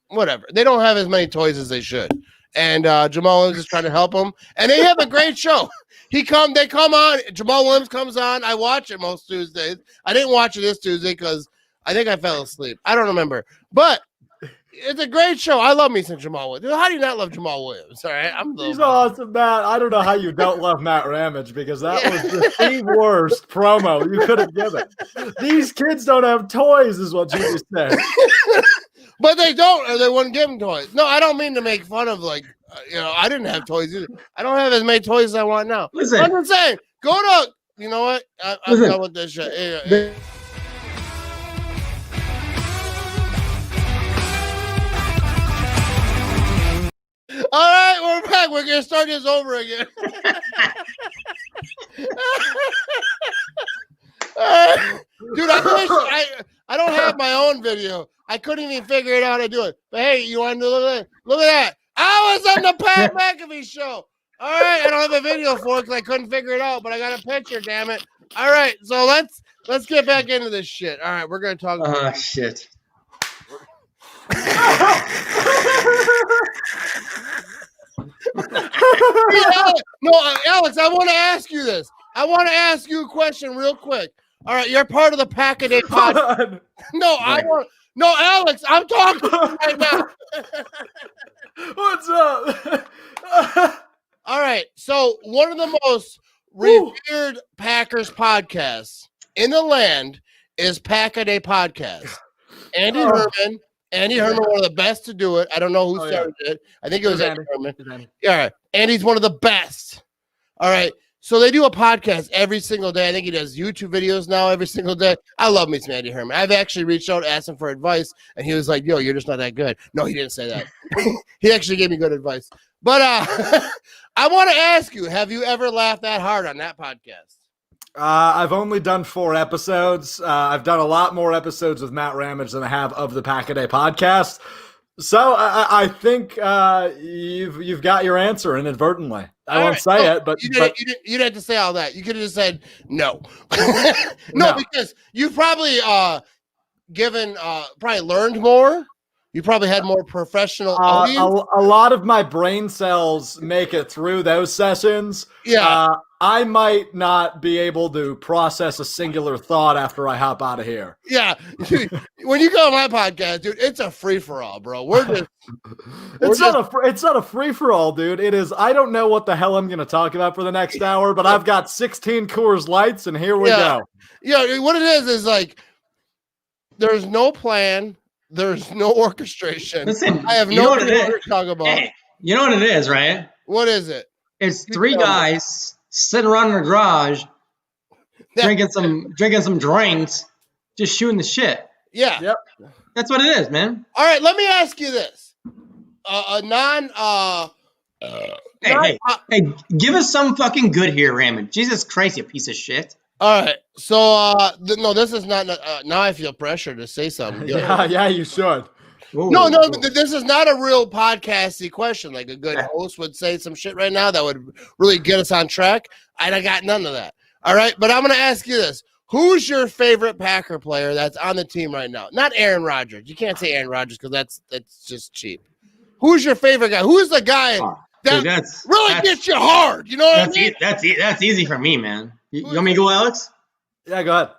whatever. They don't have as many toys as they should. And Jamal Williams is trying to help them. And they have a great show. They come on. Jamal Williams comes on. I watch it most Tuesdays. I didn't watch it this Tuesday because I think I fell asleep. I don't remember. But it's a great show. I love me some Jamal Williams. How do you not love Jamal Williams? All right. He's awesome, Matt. I don't know how you don't love Matt Ramage because that was the worst promo you could have given. These kids don't have toys, is what you just said. But they don't, or they wouldn't give them toys. No, I don't mean to make fun of, like, I didn't have toys either. I don't have as many toys as I want now. Listen. I'm just saying, go to, you know what? I'm done with this shit. All right, we're back. We're going to start this over again. Dude, I don't have my own video. I couldn't even figure it out how to do it. But hey, you want to look at that? I was on the Pat McAfee show. All right, I don't have a video for it because I couldn't figure it out, but I got a picture, damn it. All right, so let's get back into this shit. All right, we're going to talk about Oh, shit. Alex, I want to ask you this. I want to ask you a question real quick. All right, you're part of the Pack-A-Day podcast. No, Alex, I'm talking right now. What's up? All right, so one of the most revered Packers podcasts in the land is Pack-A-Day Podcast. Andy Herman, one of the best to do it. I don't know who started it. I think it was Andy Herman. Yeah, all right. Andy's one of the best. All right. So they do a podcast every single day. I think he does YouTube videos now every single day. I love me some Andy Herman. I've actually reached out, asked him for advice, and he was like, yo, you're just not that good. No, he didn't say that. He actually gave me good advice. But I want to ask you, have you ever laughed that hard on that podcast? I've only done 4 episodes. I've done a lot more episodes with Matt Ramage than I have of the Pack-A-Day podcast. So I think you've got your answer inadvertently. I won't say it, but you didn't have to say all that. You could have just said no. No, because you probably probably learned more. You probably had more professional audience. A lot of my brain cells make it through those sessions. Yeah. I might not be able to process a singular thought after I hop out of here. Yeah. Dude, when you go on my podcast, dude, it's a free-for-all, bro. It's not a free-for-all, dude. It is, I don't know what the hell I'm going to talk about for the next hour, but I've got 16 Coors Lights, and here we go. Yeah, what it is like, there's no plan. There's no orchestration. Listen, I have no idea what you're talking about. Hey, you know what it is, right? What is it? It's 3 guys sitting around in the garage, drinking some drinks, just shooting the shit. Yeah. Yep. That's what it is, man. All right, let me ask you this. Hey, give us some fucking good here, Ramage. Jesus Christ, you piece of shit. All right, so no, this is not. Now I feel pressure to say something good. Yeah, you should. No, this is not a real podcasty question. Like a good host would say some shit right now that would really get us on track. And I got none of that. All right, but I'm going to ask you this. Who's your favorite Packer player that's on the team right now? Not Aaron Rodgers. You can't say Aaron Rodgers because that's just cheap. Who's your favorite guy? Who's the guy that really gets you hard? You know what I mean? That's easy for me, man. You want me to go, Alex? Yeah, go ahead.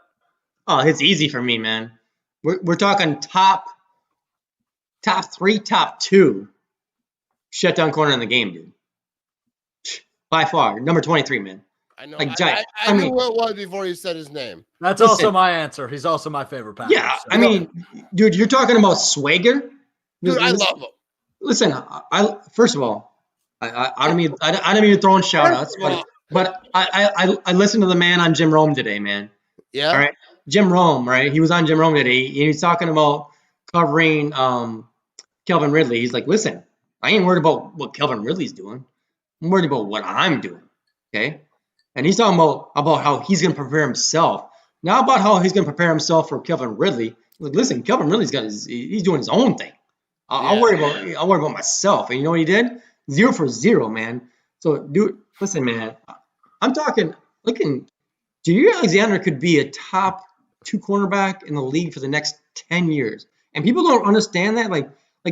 Oh, it's easy for me, man. We're talking top 3, top 2 shutdown corner in the game, dude. By far, number 23, man. I know. Like, I knew who it was before you said his name. That's also my answer. He's also my favorite Packer. Yeah, so. I mean, dude, you're talking about swagger. Dude, I love him. Listen, first of all, I don't mean to throw in shout outs, but I listened to the man on Jim Rome today, man. Yeah. All right, Jim Rome, right? He was on Jim Rome today, and he's talking about covering Calvin Ridley. He's like, listen, I ain't worried about what Calvin Ridley's doing. I'm worried about what I'm doing. Okay. And he's talking about how he's going to prepare himself. Not about how he's going to prepare himself for Calvin Ridley. Like, listen, Calvin Ridley's he's doing his own thing. I'll worry about myself. And you know what he did? 0 for 0, man. So, dude, listen, man. I'm talking. Jair Alexander could be a top 2 cornerback in the league for the next 10 years, and people don't understand that. Like,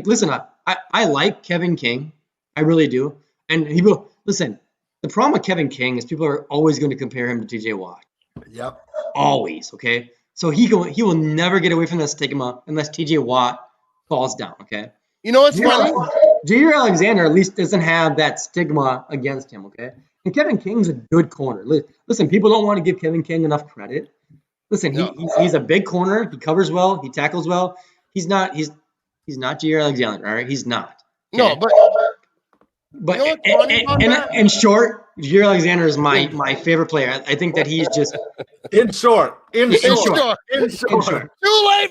listen, I like Kevin King, I really do. And people, listen. The problem with Kevin King is people are always going to compare him to T.J. Watt. Yep. Always, okay? So he will never get away from that stigma unless T.J. Watt falls down, okay? You know what's funny? Jair Alexander at least doesn't have that stigma against him, okay? And Kevin King's a good corner. Listen, people don't want to give Kevin King enough credit. Listen, he's a big corner. He covers well. He tackles well. He's not Jair Alexander, all right? He's not. Okay? No, but you know what's funny about that? In short, Jair Alexander is my favorite player. I think that he's just in short. Too late for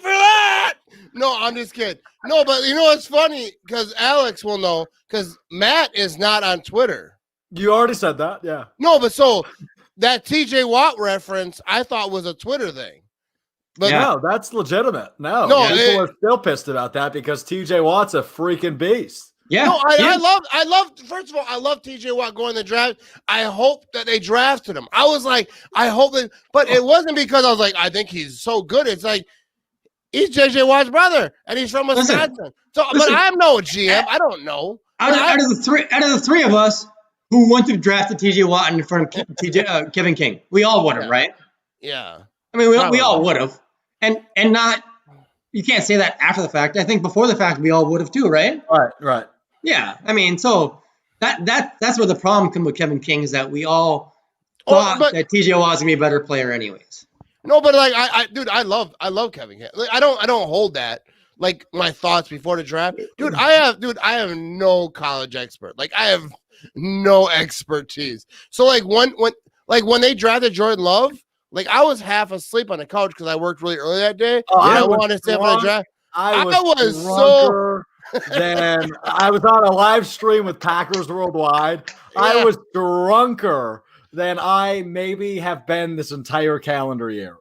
that. No, I'm just kidding. No, but you know what's funny? Because Alex will know. Because Matt is not on Twitter. You already said that, yeah. No, but so that TJ Watt reference I thought was a Twitter thing. But no, that's legitimate. No, people are still pissed about that because TJ Watt's a freaking beast. Yeah. No, I love. First of all, I love TJ Watt going to the draft. I hope that they drafted him. I was like, I hope that, but it wasn't because I was like, I think he's so good. It's like he's JJ Watt's brother, and he's from Wisconsin. But I'm no GM. I don't know. Out of the three of us who went to draft the TJ Watt in front of Kevin King, we all would have, right? Yeah. I mean, we all would have, and not. You can't say that after the fact. I think before the fact, we all would have too, right? Right. Yeah, I mean, so that's where the problem comes with Kevin King is that we all thought that TJ Watt was gonna be a better player, anyways. No, but like I love Kevin King. Like, I don't hold that like my thoughts before the draft, dude. I have no college expert. Like I have no expertise. So like when they drafted Jordan Love, like I was half asleep on the couch because I worked really early that day. I wanted to stay for the draft. I was so. Then I was on a live stream with Packers Worldwide. Yeah. I was drunker than I maybe have been this entire calendar year.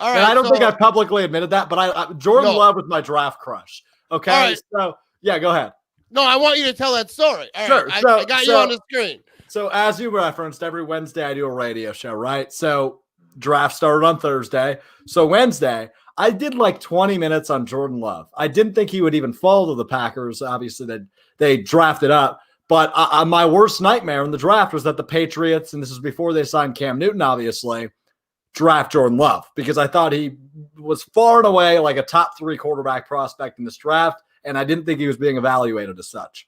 All right, and I don't think I publicly admitted that, but Jordan Love was my draft crush. Okay, right. So yeah, go ahead. No, I want you to tell that story. All sure. Right. I got you on the screen. So as you referenced, every Wednesday I do a radio show, right? So draft started on Thursday. So Wednesday, I did like 20 minutes on Jordan Love. I didn't think he would even fall to the Packers. Obviously, they drafted up. But my worst nightmare in the draft was that the Patriots, and this is before they signed Cam Newton, obviously, draft Jordan Love because I thought he was far and away like a top 3 quarterback prospect in this draft, and I didn't think he was being evaluated as such.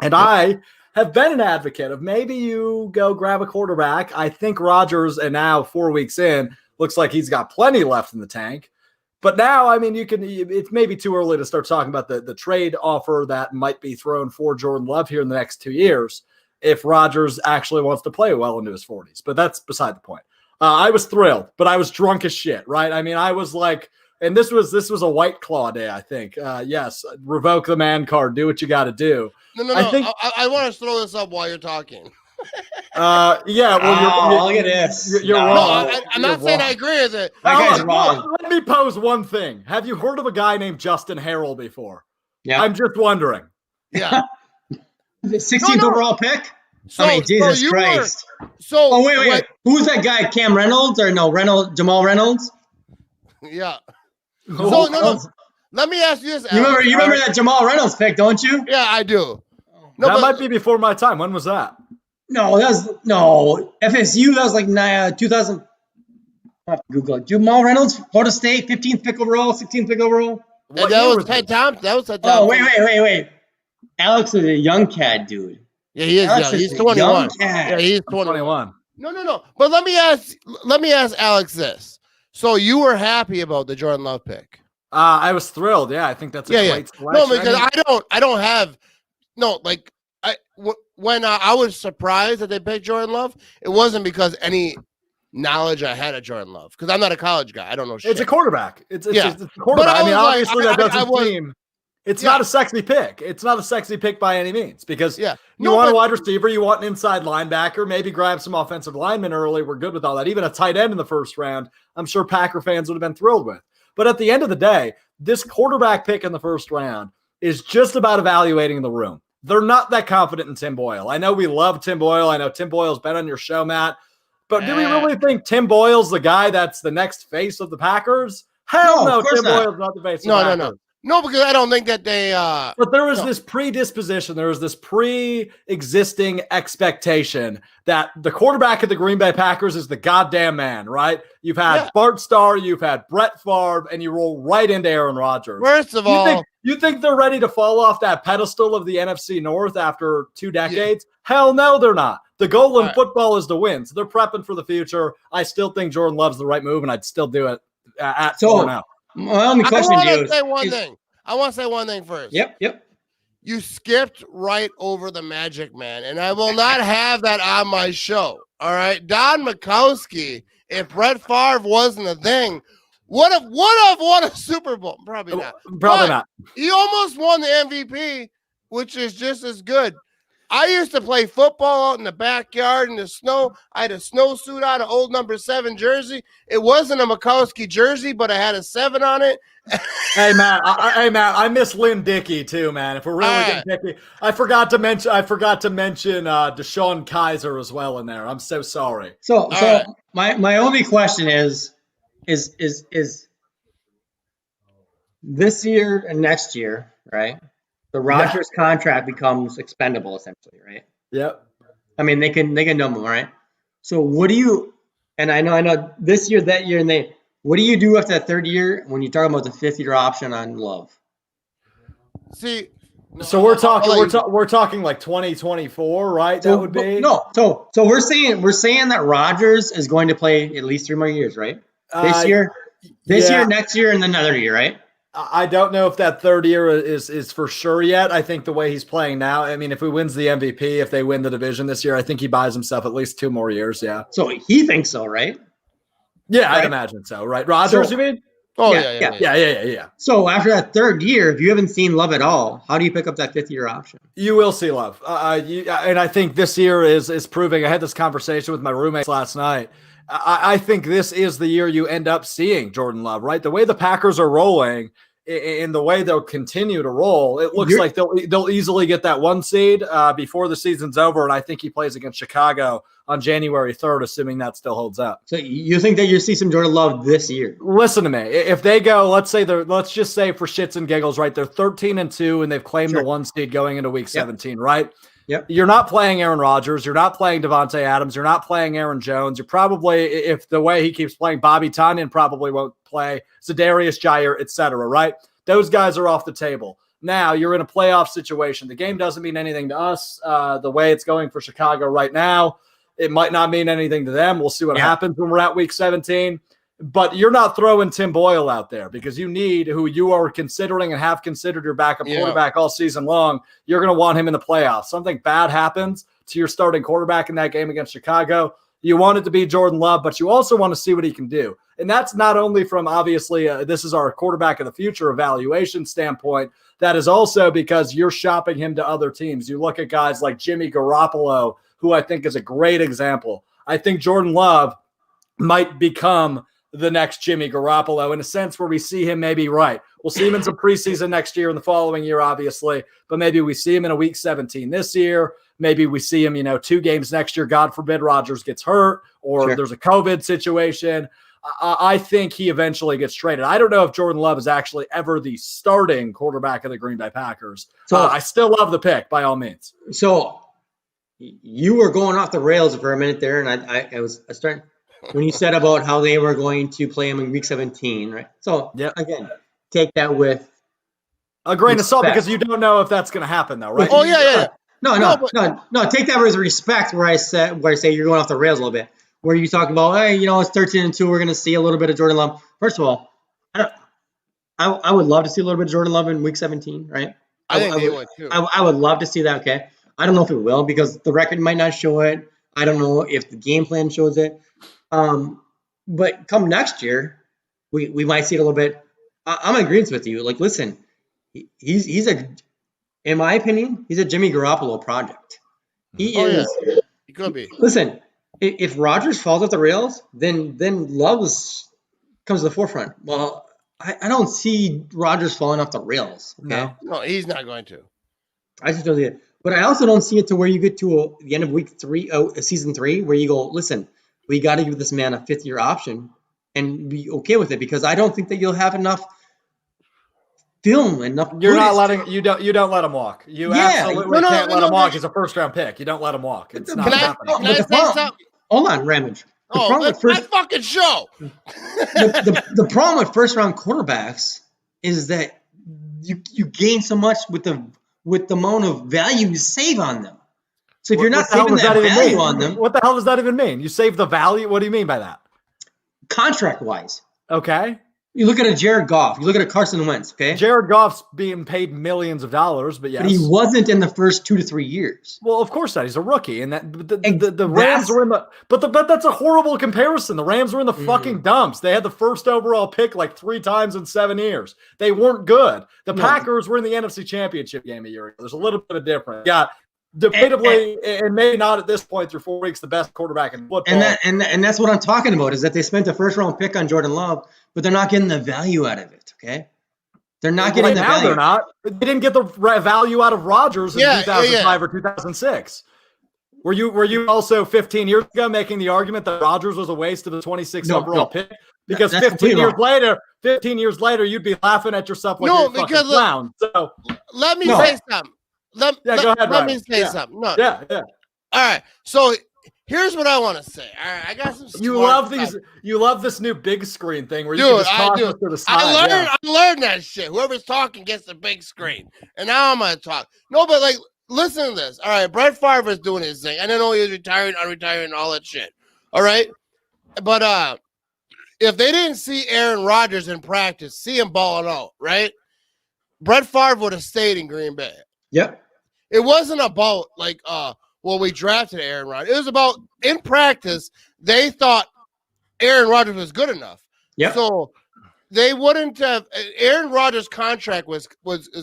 And I have been an advocate of maybe you go grab a quarterback. I think Rodgers, and now 4 weeks in, looks like he's got plenty left in the tank. But now, I mean, it's maybe too early to start talking about the trade offer that might be thrown for Jordan Love here in the next 2 years. if Rodgers actually wants to play well into his 40s. But that's beside the point. I was thrilled, but I was drunk as shit, right? I mean, I was like, and this was a White Claw day, I think. Yes, revoke the man card. Do what you got to do. No. I want to throw this up while you're talking. Yeah. Well, look at this. You're wrong. I'm not saying I agree with it. That guy's wrong. Let me pose one thing. Have you heard of a guy named Justin Harrell before? Yeah. I'm just wondering. Yeah. The 16th overall pick? Jesus Christ. Wait. Who's that guy? Cam Reynolds or no? Jamal Reynolds? Yeah. So no. Let me ask you this. You remember that Jamal Reynolds pick, don't you? Yeah, I do. No, that might be before my time. When was that? No, FSU. That was like 2000. I have to Google it. Jamal Reynolds, Florida State, 15th pick overall, 16th pick overall. That was Ted Thompson. Oh, wait. Alex is a young cat, dude. Yeah, he is young. He's 21. Yeah, he's 21. No. But let me ask Alex this. So you were happy about the Jordan Love pick? I was thrilled. Yeah, I think that's a great selection. No, because I don't have when I was surprised that they picked Jordan Love, it wasn't because any knowledge I had of Jordan Love, because I'm not a college guy. I don't know shit. It's a quarterback. It's a quarterback. I mean, obviously that doesn't seem. It's not a sexy pick. It's not a sexy pick by any means, because you want a wide receiver, you want an inside linebacker, maybe grab some offensive linemen early. We're good with all that. Even a tight end in the first round, I'm sure Packer fans would have been thrilled with. But at the end of the day, this quarterback pick in the first round is just about evaluating the room. They're not that confident in Tim Boyle. I know we love Tim Boyle. I know Tim Boyle's been on your show, Matt. But do we really think Tim Boyle's the guy that's the next face of the Packers? Hell no, Tim Boyle's not the face of the Packers. No, because I don't think that they but there was this predisposition, there was this pre-existing expectation that the quarterback of the Green Bay Packers is the goddamn man, right? You've had Bart Starr, you've had Brett Favre, and you roll right into Aaron Rodgers. First of all, you think they're ready to fall off that pedestal of the NFC North after 2 decades? Hell no, they're not. The goal in football is to win, so they're prepping for the future. I still think Jordan Love's the right move, and I'd still do it at 4 now. My only question I want to say one thing first. Yep. You skipped right over the Magic Man, and I will not have that on my show. All right, Don Majkowski. If Brett Favre wasn't a thing, would have won a Super Bowl. Probably not. He almost won the MVP, which is just as good. I used to play football out in the backyard in the snow. I had a snowsuit on, an old number 7 jersey. It wasn't a Majkowski jersey, but I had a 7 on it. Hey, Matt, I miss Lynn Dickey too, man. If we're really getting picky, I forgot to mention DeShone Kizer as well in there. I'm so sorry. So my only question is this year and next year, right? The Rodgers contract becomes expendable, essentially, right? Yep. I mean, they can no more, right? So what do you? And I know this year, that year, and what do you do after that 3rd year when you're talking about the 5th-year option on Love? See, so we're talking like 2024, right? So, that would be So we're saying that Rodgers is going to play at least 3 more years, right? This year, next year, and then another year, right? I don't know if that 3rd year is for sure yet. I think the way he's playing now, I mean, if he wins the MVP, if they win the division this year, I think he buys himself at least 2 more years. Yeah. So he thinks so, right? Yeah, right? I'd imagine so. Right, Rodgers, you mean? Oh yeah. So after that 3rd year, if you haven't seen Love at all, how do you pick up that 5th-year option? You will see Love, and I think this year is proving. I had this conversation with my roommates last night. I think this is the year you end up seeing Jordan Love, right? The way the Packers are rolling, in the way they'll continue to roll, it looks like they'll easily get that 1 seed before the season's over, and I think he plays against Chicago on January 3rd, assuming that still holds up. So you think that you see some Jordan Love this year? Listen to me. If they go, let's just say for shits and giggles, right? They're 13-2, and they've claimed the 1 seed going into Week 17, right? Yep. You're not playing Aaron Rodgers. You're not playing Devontae Adams. You're not playing Aaron Jones. You're probably, if the way he keeps playing, Bobby Tonyan probably won't play, Za'Darius Jair, etc. Right? Those guys are off the table. Now you're in a playoff situation. The game doesn't mean anything to us. The way it's going for Chicago right now, it might not mean anything to them. We'll see what happens when we're at Week 17. But you're not throwing Tim Boyle out there because you need who you are considering and have considered your backup quarterback all season long. You're going to want him in the playoffs. Something bad happens to your starting quarterback in that game against Chicago. You want it to be Jordan Love, but you also want to see what he can do. And that's not only from obviously this is our quarterback of the future evaluation standpoint. That is also because you're shopping him to other teams. You look at guys like Jimmy Garoppolo, who I think is a great example. I think Jordan Love might become the next Jimmy Garoppolo in a sense where we see him maybe We'll see him in some preseason next year and the following year, obviously, but maybe we see him in a week 17 this year. Maybe we see him, 2 games next year. God forbid Rodgers gets hurt or there's a COVID situation. I think he eventually gets traded. I don't know if Jordan Love is actually ever the starting quarterback of the Green Bay Packers. So I still love the pick by all means. So you were going off the rails for a minute there, and I was starting when you said about how they were going to play him in week 17, right? So again, take that with a grain of salt because you don't know if that's going to happen, though, right? Oh yeah. No. Take that with respect. Where I say you're going off the rails a little bit. Where you talk about, hey, it's 13-2. We're going to see a little bit of Jordan Love. First of all, I would love to see a little bit of Jordan Love in week 17, right? I think they would too. I would love to see that. Okay, I don't know if it will because the record might not show it. I don't know if the game plan shows it. But come next year, we might see it a little bit. I'm in agreement with you. Like, listen, he's in my opinion, he's a Jimmy Garoppolo project. He is. He could be. Listen, if Rodgers falls off the rails, then Love comes to the forefront. Well, I don't see Rodgers falling off the rails. Okay? No, he's not going to. I just don't see it. But I also don't see it to where you get to the end of week 3, season 3, where you go, listen, we got to give this man a 5th-year option and be okay with it because I don't think that you'll have enough film, enough. You don't let him walk. You absolutely can't let him walk. He's a first-round pick. You don't let him walk. It's not happening. Can I say something? Hold on, Ramage. That's my fucking show. The problem with first-round quarterbacks is that you gain so much with the amount of value you save on them. So if you're not saving that value on them, what the hell does that even mean? You save the value? What do you mean by that? Contract-wise. Okay. You look at a Jared Goff. You look at a Carson Wentz, okay? Jared Goff's being paid millions of dollars, but yes. But he wasn't in the first 2 to 3 years. Well, of course not. He's a rookie. And the Rams were in the – but that's a horrible comparison. The Rams were in the fucking dumps. They had the first overall pick like 3 times in 7 years. They weren't good. The Packers were in the NFC Championship game a year ago. There's a little bit of difference. Yeah. Debatably, and maybe not at this point through 4 weeks, the best quarterback in football. And that's what I'm talking about is that they spent the first round pick on Jordan Love, but they're not getting the value out of it. Okay, they're not getting the value. They're not. They didn't get the value out of Rodgers in 2005 or 2006. Were you also 15 years ago making the argument that Rodgers was a waste of the 26th overall pick? Because 15 years later, you'd be laughing at yourself like you're a fucking clown. So let me say something. Go ahead, let me say something. No. Yeah. All right. So here's what I want to say. All right. I got some. You love this new big screen thing where you can just toss it to the side. I learned that shit. Whoever's talking gets the big screen. And now I'm gonna talk. No, but like, listen to this. All right. Brett Favre is doing his thing. I don't know he was retiring, unretiring, all that shit. All right. But if they didn't see Aaron Rodgers in practice, see him balling out, right? Brett Favre would have stayed in Green Bay. Yep. It wasn't about like, we drafted Aaron Rodgers. It was about in practice, they thought Aaron Rodgers was good enough. Yeah. So they wouldn't have Aaron Rodgers' contract was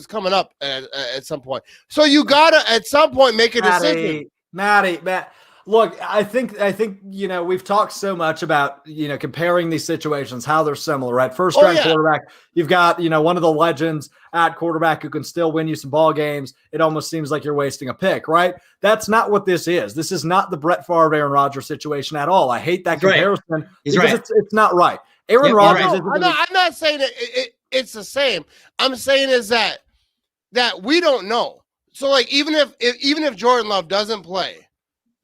coming up at some point. So you gotta at some point make a decision. Matt. Look, I think we've talked so much about comparing these situations, how they're similar, right? First round quarterback, you've got one of the legends at quarterback who can still win you some ball games. It almost seems like you're wasting a pick, right? That's not what this is. This is not the Brett Favre, Aaron Rodgers situation at all. I hate that comparison because it's not right. Aaron Rodgers. I'm not saying it's the same. I'm saying is that we don't know. So like even if Jordan Love doesn't play.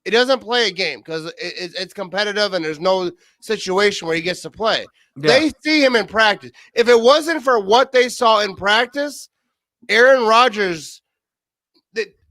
It doesn't play a game because it's competitive and there's no situation where he gets to play. Yeah. They see him in practice. If it wasn't for what they saw in practice, Aaron Rodgers,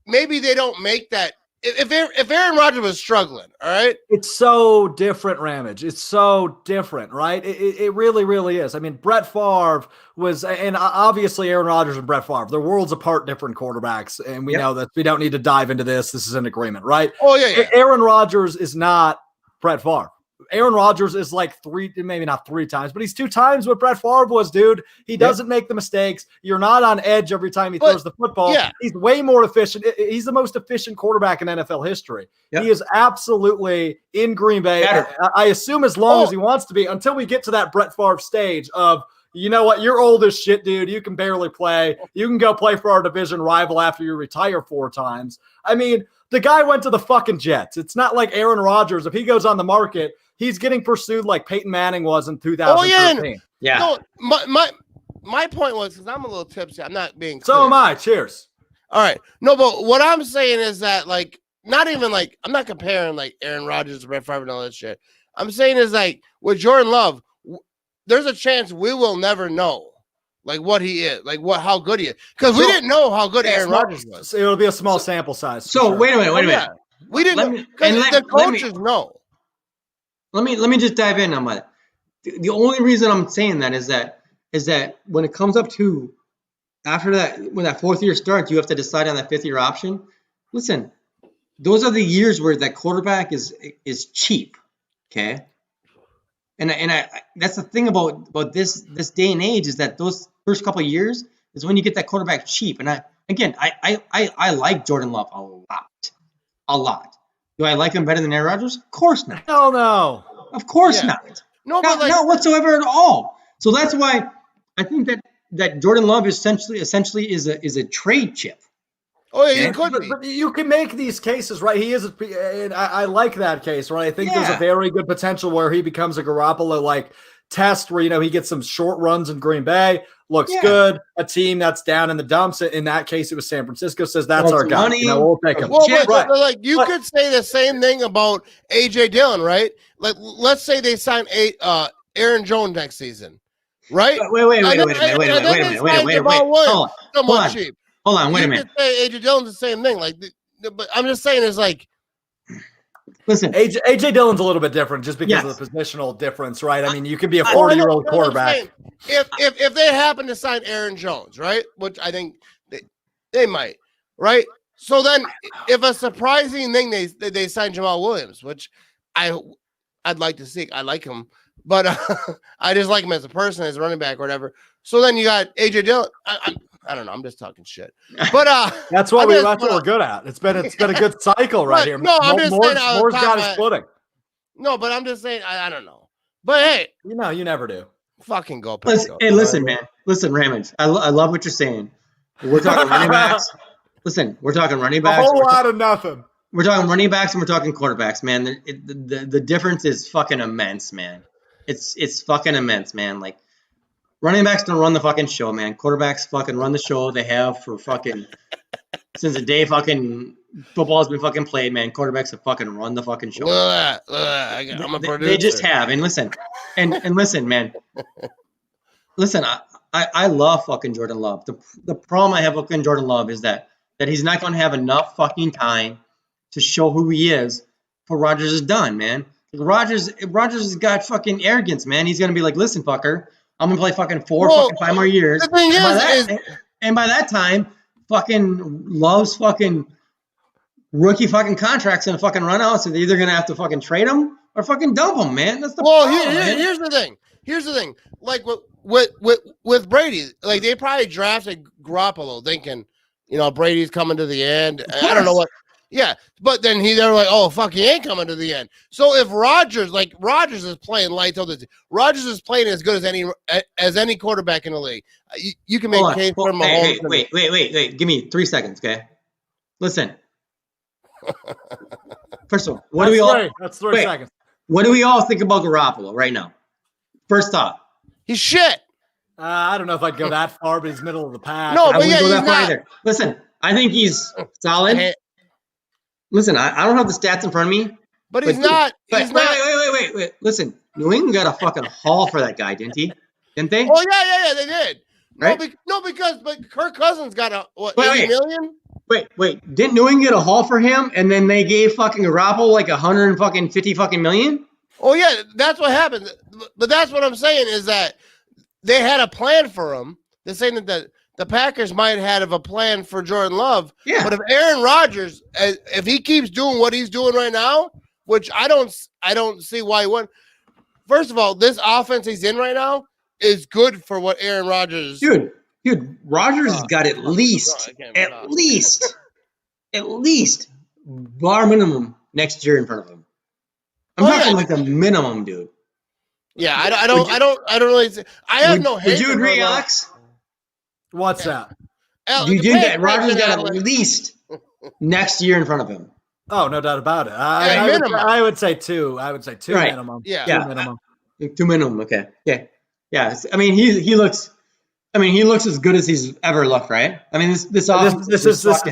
maybe they don't make that if Aaron Rodgers was struggling, all right, it's so different, Ramage. It's so different, right? It really, really is. I mean, Brett Favre was, and obviously Aaron Rodgers and Brett Favre, they're worlds apart, different quarterbacks, and we know that. We don't need to dive into this. This is an agreement, right? Oh yeah. Aaron Rodgers is not Brett Favre. Aaron Rodgers is like maybe not 3 times, but he's 2 times what Brett Favre was, dude. He doesn't make the mistakes. You're not on edge every time he throws the football. Yeah. He's way more efficient. He's the most efficient quarterback in NFL history. Yep. He is absolutely in Green Bay. I assume as long as he wants to be, until we get to that Brett Favre stage of, you know what, you're old as shit, dude. You can barely play. You can go play for our division rival after you retire 4 times. I mean, the guy went to the fucking Jets. It's not like Aaron Rodgers. If he goes on the market, he's getting pursued like Peyton Manning was in 2013. Oh, yeah. No, my point was, because I'm a little tipsy, I'm not being clear. So am I. Cheers. All right. No, but what I'm saying is that, like, not even like, I'm not comparing like Aaron Rodgers to Brett Favre and all that shit. I'm saying is like, with Jordan Love, there's a chance we will never know like what he is, like how good he is. Because we didn't know how good Aaron Rodgers was. It'll be a small sample size. So wait a minute. Yeah. We didn't know. The coaches know. Let me just dive in on that. The only reason I'm saying that is that when it comes up to after that, when that 4th year starts, you have to decide on that 5th year option. Listen, those are the years where that quarterback is cheap. Okay. And I that's the thing about this day and age, is that those first couple of years is when you get that quarterback cheap. And I like Jordan Love a lot. Do I like him better than Aaron Rodgers? Of course not. Hell no. Of course not. No, but not whatsoever at all. So that's why I think that Jordan Love essentially is a trade chip. Oh yeah, you could be. But you can make these cases, right? He is, and I like that case, right? I think there's a very good potential where he becomes a Garoppolo like test, where he gets some short runs in Green Bay, looks good. A team that's down in the dumps. In that case, it was San Francisco. Says that's our guy. We'll take him. Well, but like you could say the same thing about AJ Dillon, right? Like, let's say they sign Aaron Jones next season, right? Wait a minute. Hold on, wait a minute. Say AJ Dillon's the same thing. Like, but I'm just saying, it's like, listen, AJ Dillon's a little bit different just because of the positional difference, right? I mean, you could be a 40-year-old quarterback. If they happen to sign Aaron Jones, right, which I think they might, right? So then, if a surprising thing they sign Jamal Williams, which I'd like to see, I like him, but I just like him as a person, as a running back or whatever. So then you got AJ Dillon. I don't know. I'm just talking shit, but that's what we're good at. It's been a good cycle right here. No, I'm just saying Moore's got his footing. No, but I'm just saying I don't know. But hey, you never do. Fucking go. Listen, man. Listen, Ramage. I love what you're saying. We're talking running backs. Listen, we're talking running backs. A whole lot of nothing. We're talking running backs and we're talking quarterbacks, man. The difference is fucking immense, man. It's fucking immense, man. Like, running backs don't run the fucking show, man. Quarterbacks fucking run the show. They have for fucking since the day fucking football has been fucking played, man. Quarterbacks have fucking run the fucking show. I'm a producer. They just have. And listen, and listen, man. Listen, I love fucking Jordan Love. The problem I have with fucking Jordan Love is that he's not going to have enough fucking time to show who he is for Rodgers is done, man. Rodgers has got fucking arrogance, man. He's going to be like, listen, fucker, I'm going to play fucking 5 more years. The thing and by that time, fucking Love's fucking rookie fucking contract's going to fucking run out. So they're either going to have to fucking trade him or fucking dump him, man. That's the problem, here's the thing. Like with Brady, like they probably drafted Garoppolo thinking, Brady's coming to the end. I don't know what. Yeah, but then they're like, oh fuck, he ain't coming to the end. So if Rodgers is playing lights out, Rodgers is playing as good as any quarterback in the league. You can make a case for Mahomes. Wait. Give me 3 seconds, okay? Listen. First of all, that's 3 seconds. What do we all think about Garoppolo right now? First thought, he's shit. I don't know if I'd go that far, but he's middle of the pack. No, but he's not either. Listen, I think he's solid. Listen, I don't have the stats in front of me. But he's not. Wait. Listen, New England got a fucking haul for that guy, didn't he? Didn't they? Oh, yeah, they did. Right? But Kirk Cousins got $80 million? Wait. Didn't New England get a haul for him, and then they gave fucking Garoppolo like 150 fucking million? Oh yeah, that's what happened. But that's what I'm saying is that they had a plan for him. They're saying that the Packers might have a plan for Jordan Love. Yeah. But if Aaron Rodgers, if he keeps doing what he's doing right now, which I don't see why he wouldn't. First of all, this offense he's in right now is good for what Aaron Rodgers. Dude, Rodgers has got at least bar minimum next year in front of him. I'm talking like the minimum, dude. Yeah, I don't really. I have no hate. Would you agree, Alex? What's that? Do you think that Rodgers got at least next year in front of him? Oh, no doubt about it. I would say two. I would say two right. minimum. Yeah. Two minimum. Two minimum. Okay. Yeah. I mean, he looks as good as he's ever looked, right? I mean, this is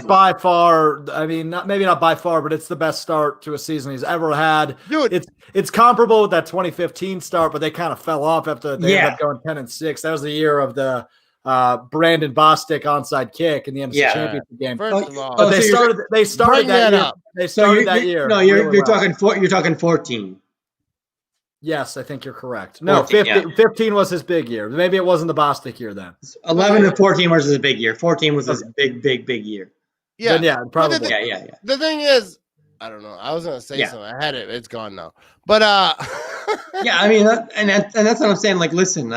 by far. I mean, maybe not by far, but it's the best start to a season he's ever had. Dude, it's comparable with that 2015 start, but they kind of fell off after they ended up going 10-6. That was the year of the Brandon Bostic onside kick in the NFC Championship game. First of all, but they started that year. They started that year. No, you're talking 14. Yes, I think you're correct. No, 15 was his big year. Maybe it wasn't the Bostic year then. 11 and 14 was his big year. 14 was his big year. Yeah, then, probably. The thing is, I don't know. I was gonna say something. I had it. It's gone now. But yeah, I mean, and that's what I'm saying. Like, listen,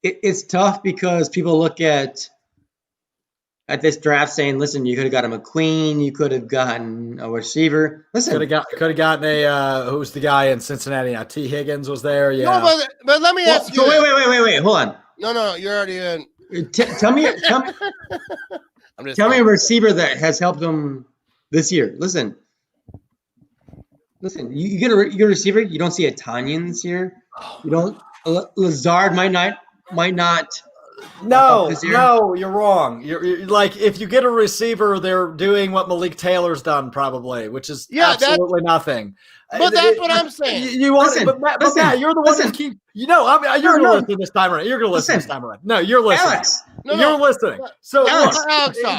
it's tough because people look at this draft saying, listen, you could have got a McQueen, you could have gotten a receiver. Listen, could have gotten a who's the guy in Cincinnati now? T. Higgins was there. Yeah. No, but let me ask you. Wait, hold on. No, you're already in. Tell me a receiver that has helped them this year. Listen, you get a receiver. You don't see a Tanyan this year. You don't. Lazard might not. No, you're wrong. You're like, if you get a receiver, they're doing what Malik Taylor's done probably, which is absolutely nothing. But that's what I'm saying. You want it, but Matt, you're the one who keep. You're going to listen this time around. You're going to listen this time around. No, you're listening. Alex, you're listening. So Alex,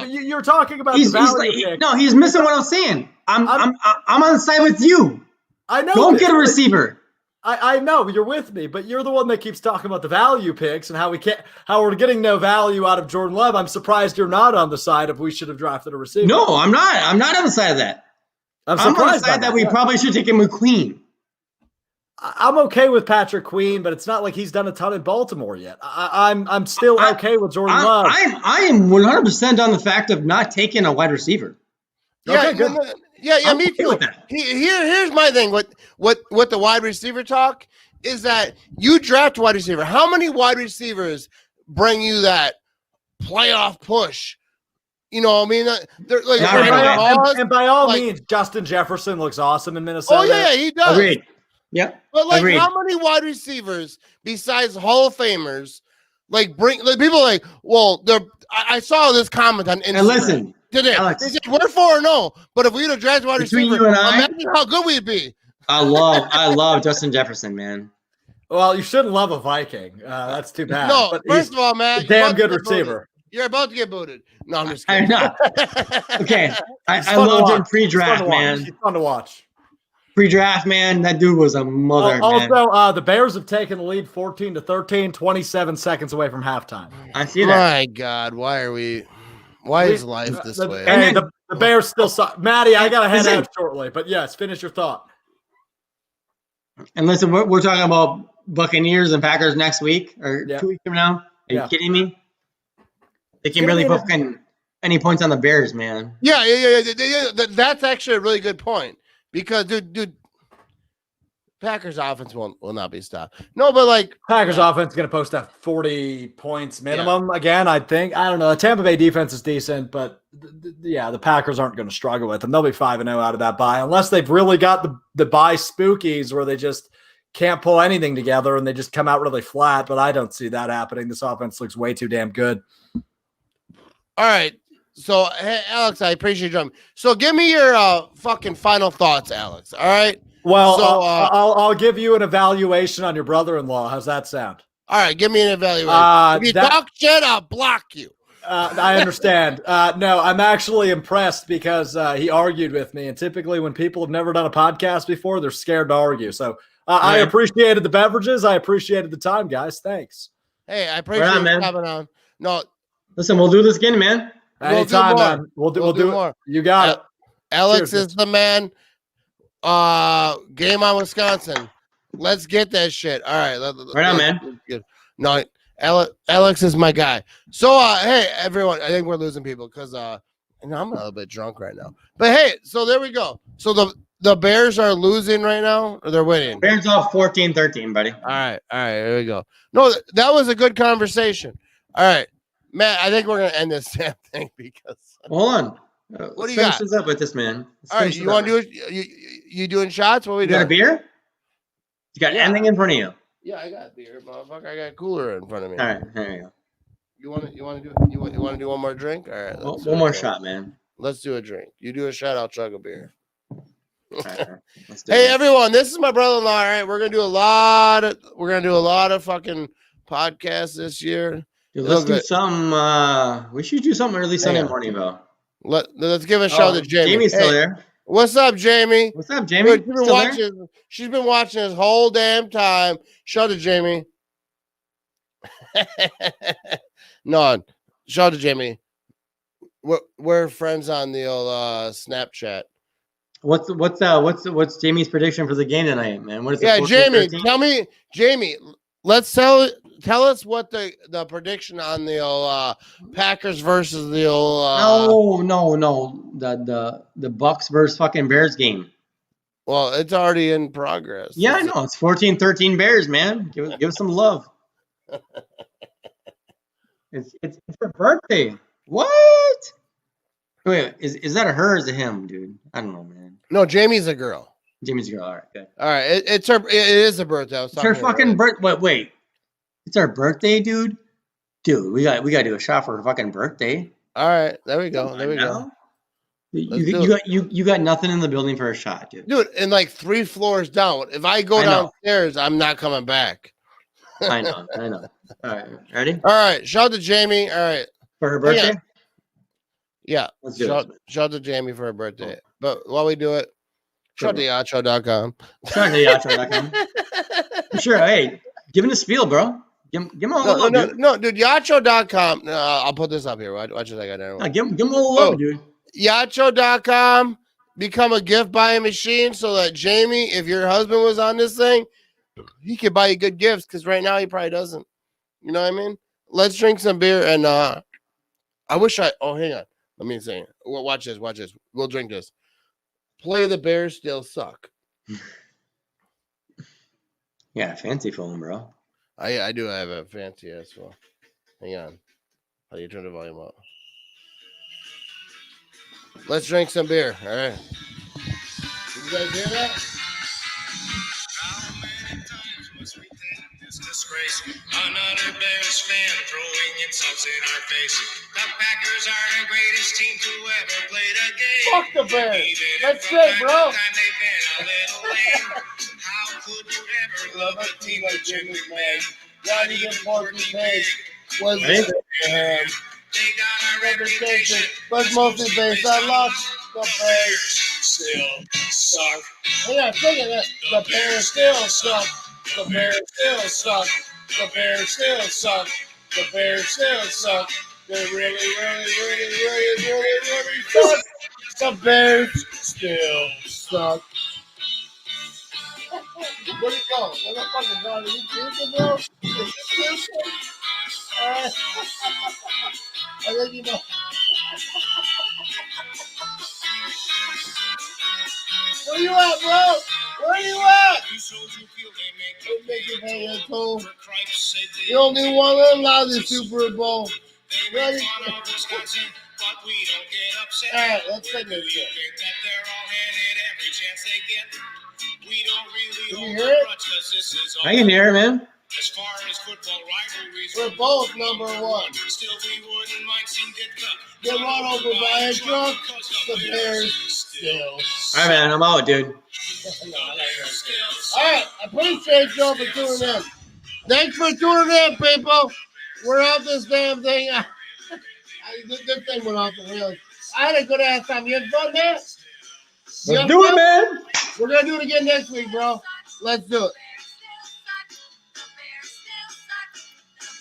you're talking about the value pick. No, he's missing what I'm saying. I'm on the side with you. I know. Don't get a receiver. I know you're with me, but you're the one that keeps talking about the value picks and how we're getting no value out of Jordan Love. I'm surprised you're not on the side of we should have drafted a receiver. No, I'm not. I'm not on the side of that. I'm on the side that we probably should take a McQueen. I'm okay with Patrick Queen, but it's not like he's done a ton in Baltimore yet. I'm still okay with Jordan Love. I am 100% on the fact of not taking a wide receiver. Okay, good. Yeah, me too. Here's my thing. What the wide receiver talk is that you draft wide receiver. How many wide receivers bring you that playoff push? You know, I mean, they're like, and by all means, Justin Jefferson looks awesome in Minnesota. Oh yeah, he does. Agreed. Yeah, but how many wide receivers besides Hall of Famers people like? Well, I saw this comment on Instagram. And listen. Today. Alex, they said we're 4-0, but if we would have drafted wide receiver, imagine how good we'd be. I love Justin Jefferson, man. Well, you shouldn't love a Viking. That's too bad. No, but first of all, Matt, damn good receiver. You're about to get booted. No, I'm just kidding. I'm not. Okay, I loved him pre-draft, man. It's fun to watch. Pre-draft, man, that dude was a mother. Also, the Bears have taken the lead 14-13, 27 seconds away from halftime. I see that. My God, why is life this way? Hey, the Bears still suck. Maddie, I got to head out shortly, but yes, finish your thought. And listen, we're talking about Buccaneers and Packers next week or 2 weeks from now. Are you kidding me? They can really put any points on the Bears, man. Yeah. That's actually a really good point because, dude, Packers offense will not be stopped. No, but Packers offense is going to post at 40 points minimum again. I think. I don't know. The Tampa Bay defense is decent, but the Packers aren't going to struggle with them. They'll be 5-0 out of that bye unless they've really got the bye spookies where they just can't pull anything together and they just come out really flat. But I don't see that happening. This offense looks way too damn good. All right. So, hey, Alex, I appreciate you jumping. So, give me your fucking final thoughts, Alex. All right. Well, so, I'll give you an evaluation on your brother-in-law. How's that sound? All right, give me an evaluation. If you talk shit, I'll block you. I understand. No, I'm actually impressed because he argued with me. And typically when people have never done a podcast before, they're scared to argue. So I appreciated the beverages. I appreciated the time, guys. Thanks. Hey, I appreciate you coming on. No, listen, we'll do this again, man. Anytime, man. We'll do more. You got it. Alex is the man. Game on Wisconsin. Let's get that shit. All right. Right on, man. No, Alex is my guy. So, hey, everyone, I think we're losing people because I'm a little bit drunk right now. But hey, so there we go. So the Bears are losing right now, or they're winning? Bears off 14-13, buddy. All right, here we go. No, that was a good conversation. All right, Matt, I think we're gonna end this damn thing because. Hold on. What do you got? This up with this, man. All right, you want to do it? You doing shots? What are we doing? You got a beer? You got anything in front of you? Yeah, I got beer, motherfucker. I got a cooler in front of me. All right, there you go. You want to do? You want to do one more drink? All right, one more shot, man. Let's do a drink. You do a shot. I'll chug a beer. All right. Hey, everyone! This is my brother-in-law. All right, we're gonna do a lot of fucking podcasts this year. Dude, let's do some. We should do something early Sunday morning, though. Let's give a shout to Jamie. Jamie's still there. What's up, Jamie? What's up, Jamie? She's been watching this whole damn time. Shout out to Jamie. No, shout out to Jamie. We're friends on the old Snapchat. What's Jamie's prediction for the game tonight, man? What is it? Jamie, tell me, Jamie. Let's tell us what the prediction on the old Packers versus the old. No. The Bucks versus fucking Bears game. Well, it's already in progress. Yeah, I know. It's 14-13 Bears, man. Give us some love. It's her birthday. What? Wait, is that a her or is it him, dude? I don't know, man. No, Jamie's a girl. Jamie's a girl. All right, good. All right, it is a birthday. It's her fucking birthday. Wait, it's our birthday, dude. Dude, we got to do a shot for her fucking birthday. All right, there we go. There we go. You got nothing in the building for a shot, dude. Dude, and like 3 floors down. If I go downstairs, I'm not coming back. I know. All right, ready? All right, shout out to Jamie. All right, for her birthday. Yeah, shout out to Jamie for her birthday. But while we do it, shout out to yacho.com. Shout out to yacho.com. Sure. Hey, give him a spiel, bro. Give him all the love, dude. No, dude, yacho.com. I'll put this up here. Watch this. I got there. Give him all the love, dude. Yacho.com. Become a gift buying machine so that Jamie, if your husband was on this thing, he could buy you good gifts because right now he probably doesn't. You know what I mean? Let's drink some beer and I wish hang on. Let me say, well, watch this. We'll drink this. Play the Bears still suck. Yeah, fancy phone, bro. I do have a fancy ass phone. Hang on. How do you turn the volume up? Let's drink some beer. All right. Did you guys hear that? Disgrace. Another Bears fan throwing insults in our face. The Packers are the greatest team to ever play the game. Fuck the Bears. That's it, bro. How could you ever love a team like Jimmy Man? Not even Porky Pig was They got a reputation, but mostly based on luck. The Bears still suck. Yeah, think of that. The Bears still suck. The Bears still suck. The Bears still suck. The Bears still suck. They really suck. The Bears still suck. Where'd it go? Motherfucker, God, are you kidding, bro? Is this stupid? I think you know. Where you at, bro? Where you at? They make you pay your toll. You only won one lousy Super Bowl. Ready? Alright, let's take this shit. Can you hear it? I can hear it, man. As far as football rivalries, we're both number one. Still, we wouldn't mind seeing get run over by a truck. The Bears still. All right, man, I'm out, dude. All right, I appreciate y'all for tuning in. Thanks for tuning in, people. We're out this damn thing. this thing went off the rails. I had a good ass time. You had fun, man? Let's do it, man. We're gonna do it again next week, bro. Let's do it.